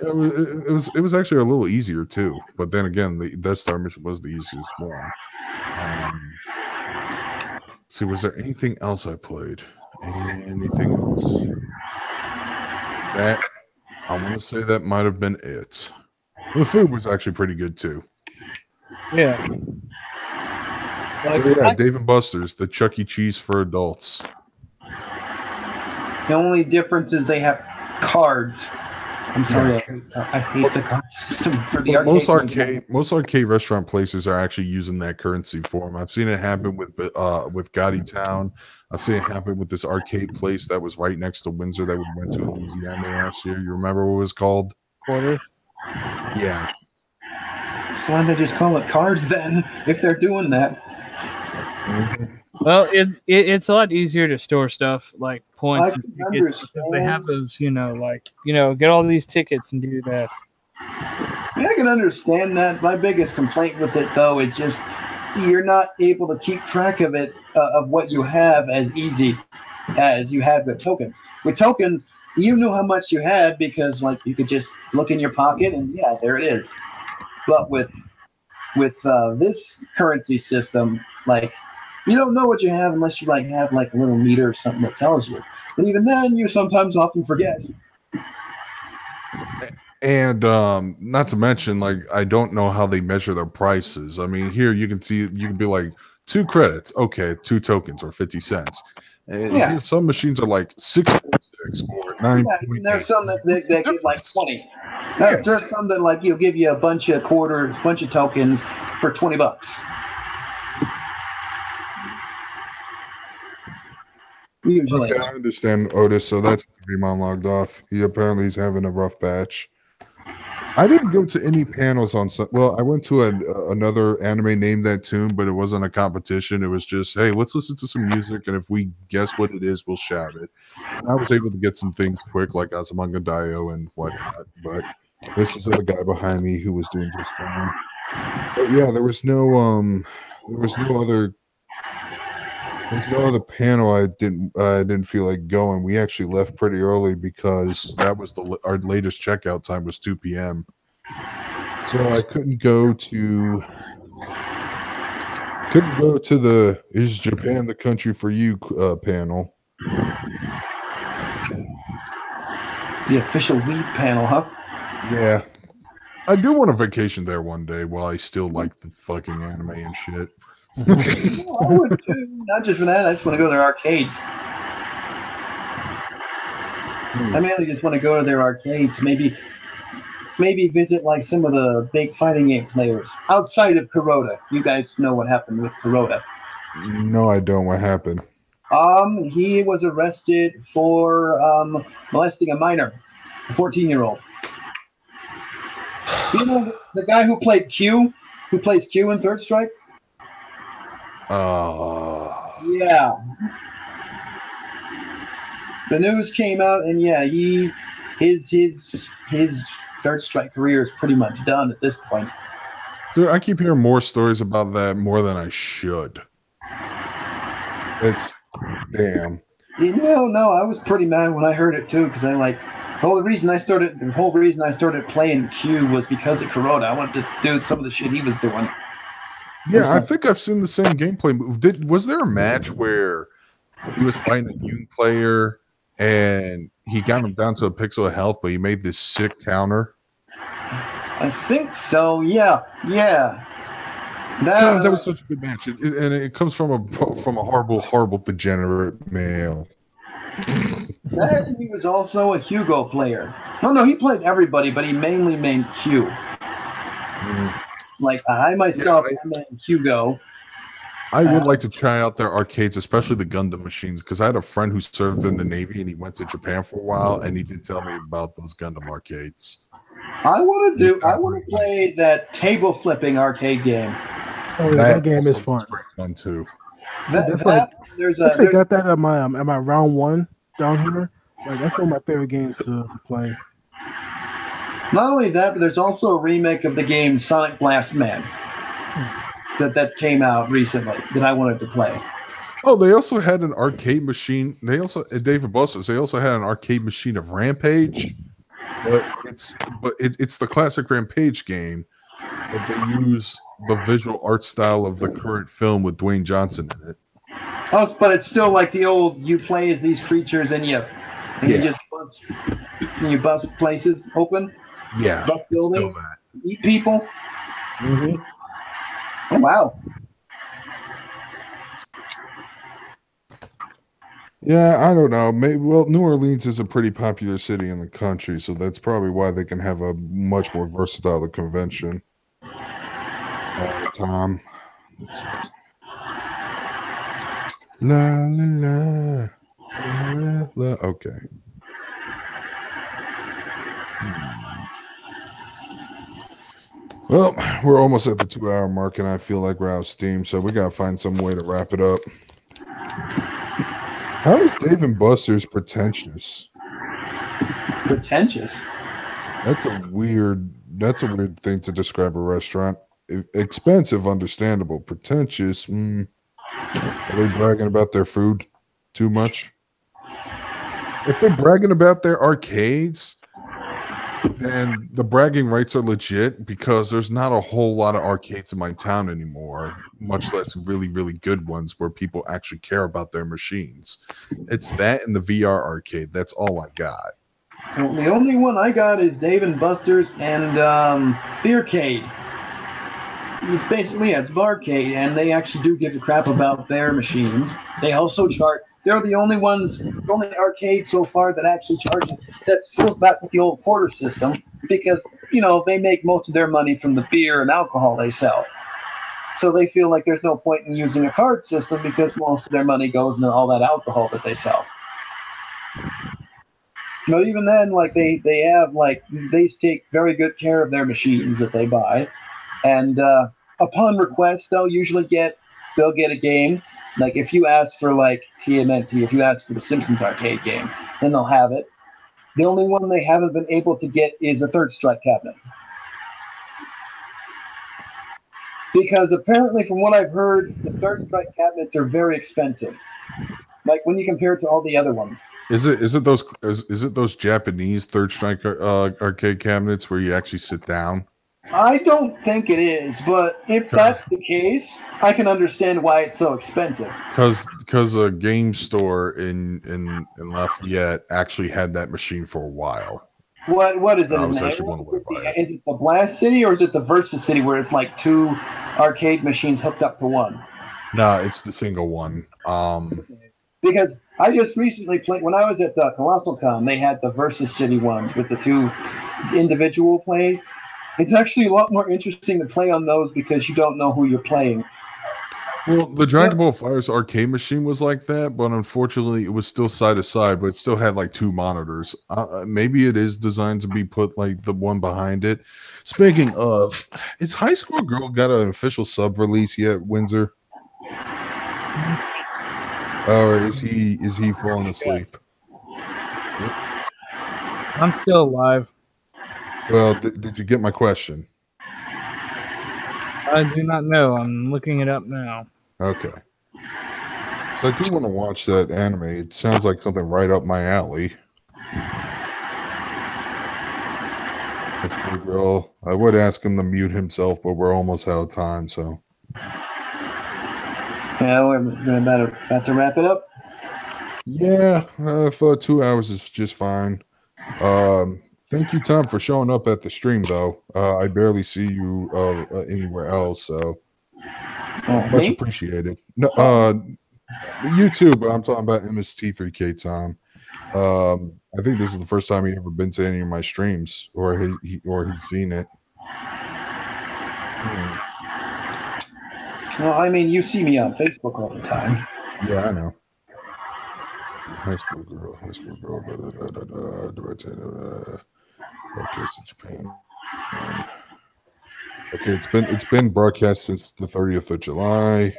it was actually a little easier too. But then again, the Death Star mission was the easiest one. See, was there anything else I played? Anything else? That I want to say that might have been it. The food was actually pretty good too. Yeah. So yeah, Dave and Buster's, the Chuck E. Cheese for adults. The only difference is they have cards. I'm sorry, I hate the card system for the arcade. Most arcade restaurant places are actually using that currency form. I've seen it happen with Gotti Town. I've seen it happen with this arcade place that was right next to Windzer that we went to in Louisiana last year. You remember what it was called? Quarters. Yeah. So why don't they just call it cards then? If they're doing that. Mm-hmm. Well, it's a lot easier to store stuff like points and tickets because they have those, get all these tickets and do that. I can understand that. My biggest complaint with it, though, is just you're not able to keep track of it, of what you have as easy as you had with tokens. With tokens, you knew how much you had because, like, you could just look in your pocket and, yeah, there it is. But with this currency system, like, you don't know what you have unless you have a little meter or something that tells you. But even then, you sometimes often forget. And not to mention, I don't know how they measure their prices. I mean, here you can be like 2 credits, okay, 2 tokens or 50 cents. And here some machines are like 6.6 or 9. Yeah, and there's some that get like 20. There's some that you'll give you a bunch of tokens for $20. usually. Okay, I understand Otis. So that's Vimon logged off. He apparently is having a rough batch. I didn't go to any panels on. Well, I went to another anime named that tune, but it wasn't a competition. It was just, hey, let's listen to some music, and if we guess what it is, we'll shout it. And I was able to get some things quick, like Azumanga Daioh and whatnot. But this is the other guy behind me who was doing just fine. But yeah, there was no other panel. I didn't feel like going. We actually left pretty early because that was our latest checkout time was 2 p.m. So I couldn't go to the "Is Japan the Country for You" panel. The official weed panel, huh? Yeah, I do want a vacation there one day while I still like the fucking anime and shit. Well, I would too. Not just for that. I just want to go to their arcades. I mainly just want to go to their arcades. Maybe visit like some of the big fighting game players outside of Kuroda. You guys know what happened with Kuroda. No, I don't. What happened? He was arrested for molesting a minor, a 14-year-old. You know the guy who played Q, who plays Q in Third Strike? Yeah. The news came out, and yeah, his Third Strike career is pretty much done at this point. Dude, I keep hearing more stories about that more than I should. It's damn. No, I was pretty mad when I heard it too, because I like the whole reason I started playing Q was because of Kuroda. I wanted to do some of the shit he was doing. Yeah, I think I've seen the same gameplay move. Was there a match where he was fighting a young player and he got him down to a pixel of health, but he made this sick counter? I think so. Yeah. God, that was such a good match, and it comes from a horrible degenerate male. That he was also a Hugo player. No, he played everybody, but he mainly made Q. Like I myself, I made Hugo. I would like to try out their arcades, especially the Gundam machines, because I had a friend who served in the Navy and he went to Japan for a while, and he did tell me about those Gundam arcades. I want to play that table flipping arcade game. Oh yeah, that game is fun. Fun too. I got that at my round one down here. Like that's one of my favorite games to play. Not only that, but there's also a remake of the game Sonic Blast Man that came out recently that I wanted to play. Oh, they also had an arcade machine. They also David Buster's. They also had an arcade machine of Rampage, but it's the classic Rampage game, but they use the visual art style of the current film with Dwayne Johnson in it. Oh, but it's still like the old. You play as these creatures and you just bust places open. Yeah, bust buildings, still that. Eat people. Mm-hmm. Oh wow. Yeah, I don't know. Maybe New Orleans is a pretty popular city in the country, so that's probably why they can have a much more versatile convention all the time. Let's see. La la la la. Okay. Well, we're almost at the 2-hour mark, and I feel like we're out of steam, so we gotta find some way to wrap it up. How is Dave and Buster's pretentious? Pretentious? That's a weird thing to describe a restaurant. Expensive, understandable. Pretentious. Are they bragging about their food too much? If they're bragging about their arcades, then the bragging rights are legit because there's not a whole lot of arcades in my town anymore, much less really, really good ones where people actually care about their machines. It's that and the VR arcade. That's all I got. Well, the only one I got is Dave and Buster's and Beercade. It's basically it's Barcade, and they actually do give a crap about their machines. They also charge. They're the only arcade so far that actually charges, that goes back with the old quarter system, because they make most of their money from the beer and alcohol they sell. So they feel like there's no point in using a card system because most of their money goes into all that alcohol that they sell. But even then, like they have like they take very good care of their machines that they buy, and upon request they'll get a game. Like if you ask for like TMNT, if you ask for the Simpsons arcade game, then they'll have it. The only one they haven't been able to get is a Third Strike cabinet. Because apparently, from what I've heard, the Third Strike cabinets are very expensive. Like when you compare it to all the other ones. Is it those Japanese Third Strike arcade cabinets where you actually sit down? I don't think it is, but if that's the case, I can understand why it's so expensive. Because a game store in Lafayette actually had that machine for a while. What is it? I was actually blown away by it. Is it the Blast City or is it the Versus City where it's like two arcade machines hooked up to one? No, it's the single one. Because I just recently played when I was at the Colossal Con, they had the Versus City ones with the two individual plays. It's actually a lot more interesting to play on those because you don't know who you're playing. Well, the Dragon Ball FighterZ arcade machine was like that, but unfortunately, it was still side to side, but it still had like two monitors. Maybe it is designed to be put like the one behind it. Speaking of, is High School Girl got an official sub release yet, Windzer? Or is he falling asleep? I'm still alive. Well, did you get my question? I do not know. I'm looking it up now. Okay. So I do want to watch that anime. It sounds like something right up my alley. High School Girl. I would ask him to mute himself, but we're almost out of time, so. Yeah, we're about to wrap it up. Yeah, I thought 2 hours is just fine. Thank you, Tom, for showing up at the stream, though. I barely see you anywhere else, so much appreciated. No, you too, but I'm talking about MST3K, Tom. I think this is the first time he's ever been to any of my streams, or he's seen it. Well, I mean, you see me on Facebook all the time. Yeah, I know. High School Girl. Okay, so Japan. Okay, it's been broadcast since the 30th of July.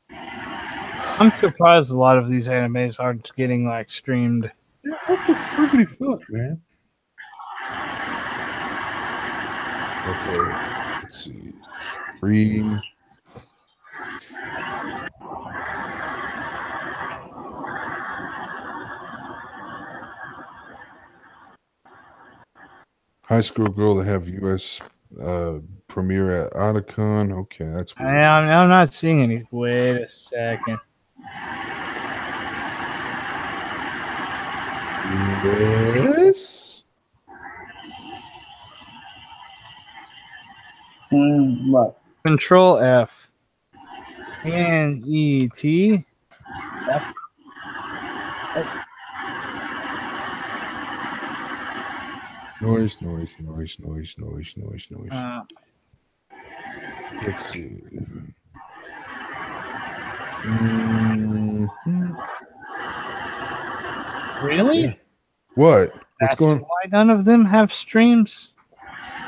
I'm surprised a lot of these animes aren't getting like streamed. Yeah, what the friggity fuck, man? Okay, let's see. Stream. High School Girl to have U.S. premiere at Otakon. Okay, that's weird. I'm not seeing any. Wait a second. Yes. What? Control F. N-E-T. F. Noise. Let's see. Really? Yeah. What? That's why none of them have streams?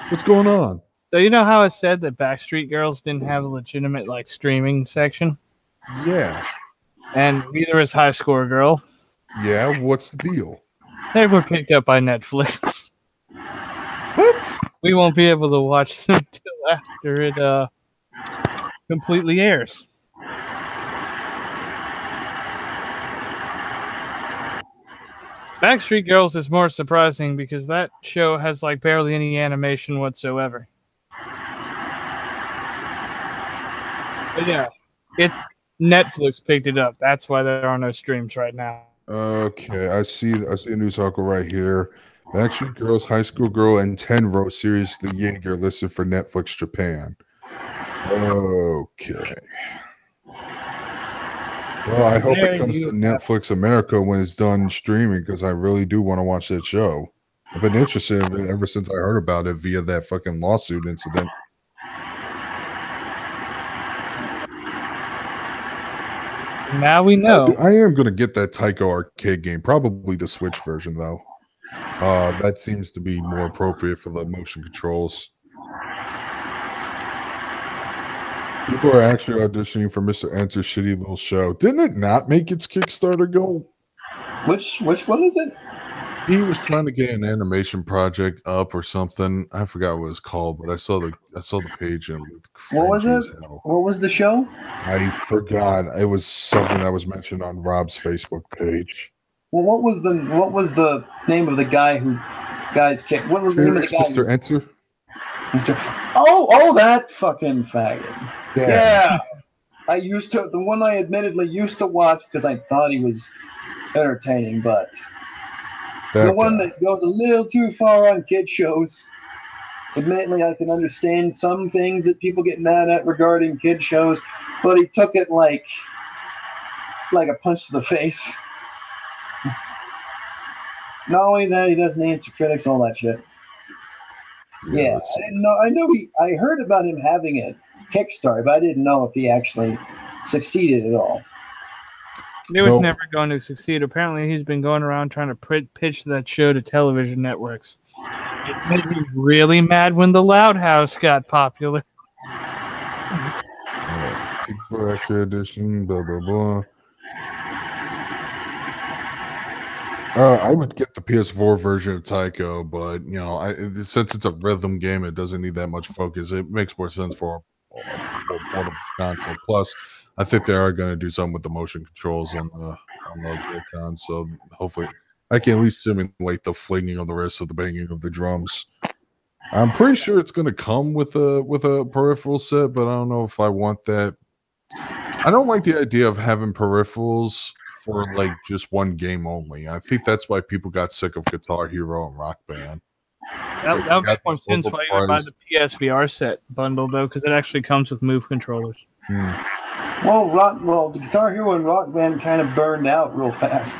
What's going on? So you know how I said that Backstreet Girls didn't have a legitimate like streaming section? Yeah. And neither is High Score Girl. Yeah, what's the deal? They were picked up by Netflix. What? We won't be able to watch them until after it completely airs. Backstreet Girls is more surprising because that show has like barely any animation whatsoever. But yeah, Netflix picked it up. That's why there are no streams right now. Okay, I see a news article right here. Backstreet Girls, High School Girl, and 10 Row series The Jaeger listed for Netflix Japan. Okay. Well, I hope it comes to Netflix America when it's done streaming because I really do want to watch that show. I've been interested in it ever since I heard about it via that fucking lawsuit incident. Now we know. I am going to get that Tycho arcade game, probably the Switch version, though. That seems to be more appropriate for the motion controls. People are actually auditioning for Mr. Enter's shitty little show. Didn't it not make its Kickstarter goal? Which one is it? He was trying to get an animation project up or something. I forgot what it was called, but I saw the page and it looked What was cringy it? as hell. What was the show? I forgot. It was something that was mentioned on Rob's Facebook page. Well, what was the name of the guy who guys kicked? What was the name of the guy? Mr. Enter. Oh, that fucking faggot. Yeah. The one I admittedly used to watch because I thought he was entertaining, but the one that goes a little too far on kid shows. Admittedly, I can understand some things that people get mad at regarding kid shows, but he took it like a punch to the face. Not only that, he doesn't answer critics, all that shit. Yeah, I didn't know. I heard about him having a Kickstarter, but I didn't know if he actually succeeded at all. It was never going to succeed. Apparently, he's been going around trying to pitch that show to television networks. It made me really mad when The Loud House got popular. People actually edition, blah, blah, blah. I would get the PS4 version of Tycho, but since it's a rhythm game, it doesn't need that much focus. It makes more sense for a portable console. Plus, I think they are going to do something with the motion controls on the Joy-Con, so hopefully I can at least simulate the flinging of the wrist or the banging of the drums. I'm pretty sure it's going to come with a peripheral set, but I don't know if I want that. I don't like the idea of having peripherals for like just one game only. I think that's why people got sick of Guitar Hero and Rock Band. That would make more sense why you would buy the PSVR set bundle, though, because it actually comes with Move controllers. Well, the Guitar Hero and Rock Band kind of burned out real fast.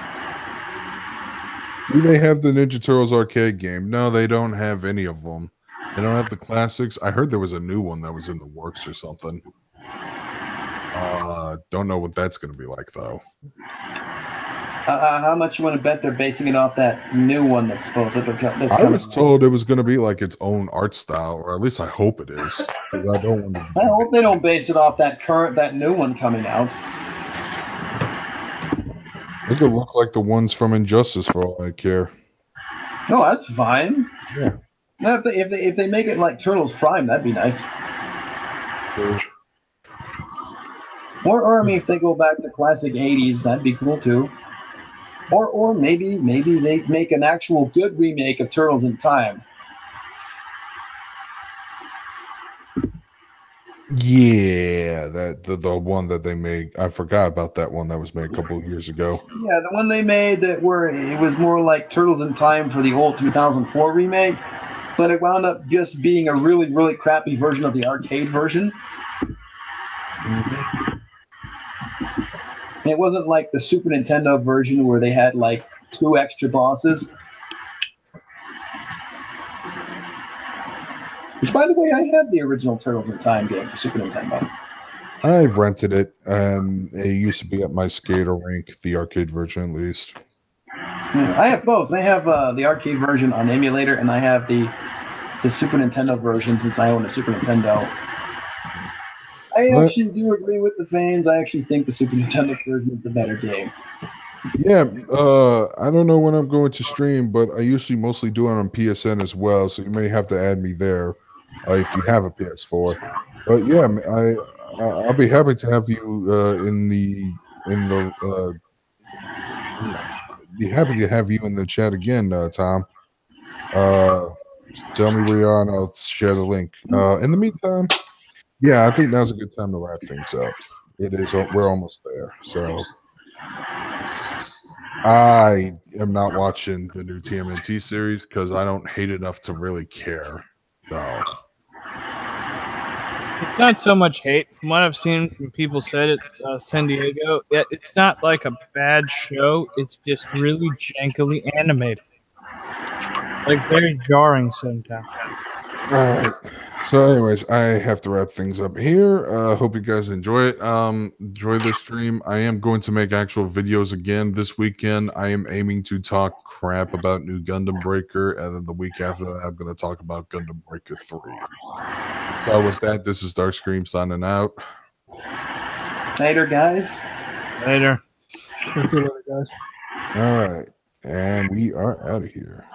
Do they have the Ninja Turtles arcade game? No, they don't have any of them. They don't have the classics. I heard there was a new one that was in the works or something. Don't know what that's going to be like, though. How much you want to bet they're basing it off that new one that's supposed to come? I was told it was going to be like its own art style, or at least I hope it is. I hope they don't base it off that new one coming out. It could look like the ones from Injustice for all I care. No, that's fine. Yeah. Now, if they make it like Turtles Prime, that'd be nice. True. Or I mean, if they go back to classic '80s, that'd be cool too. Or maybe they make an actual good remake of Turtles in Time. Yeah, the one that they made. I forgot about that one that was made a couple of years ago. Yeah, the one they made it was more like Turtles in Time for the old 2004 remake, but it wound up just being a really, really crappy version of the arcade version. Mm-hmm. It wasn't like the Super Nintendo version where they had like 2 extra bosses. Which, by the way, I had the original Turtles in Time game for Super Nintendo. I've rented it, and it used to be at my skater rink, the arcade version at least. Yeah, I have both. I have the arcade version on emulator, and I have the Super Nintendo version since I own a Super Nintendo. I actually do agree with the fans. I actually think the Super Nintendo version is the better game. Yeah, I don't know when I'm going to stream, but I usually mostly do it on PSN as well, so you may have to add me there if you have a PS4. But yeah, I'll be happy to have you be happy to have you in the chat again, Tom. Tell me where you are, and I'll share the link. In the meantime, yeah, I think now's a good time to wrap things up. It is. We're almost there. So I am not watching the new TMNT series because I don't hate enough to really care. So it's not so much hate. From what I've seen from people said at San Diego, it's not like a bad show. It's just really jankily animated. Like very jarring sometimes. All right. So, anyways, I have to wrap things up here. Hope you guys enjoy it. Enjoy the stream. I am going to make actual videos again this weekend. I am aiming to talk crap about New Gundam Breaker, and then the week after that, I'm going to talk about Gundam Breaker 3. So, with that, this is Darscream signing out. Later, guys. Later. Let's see you later, guys. All right, and we are out of here.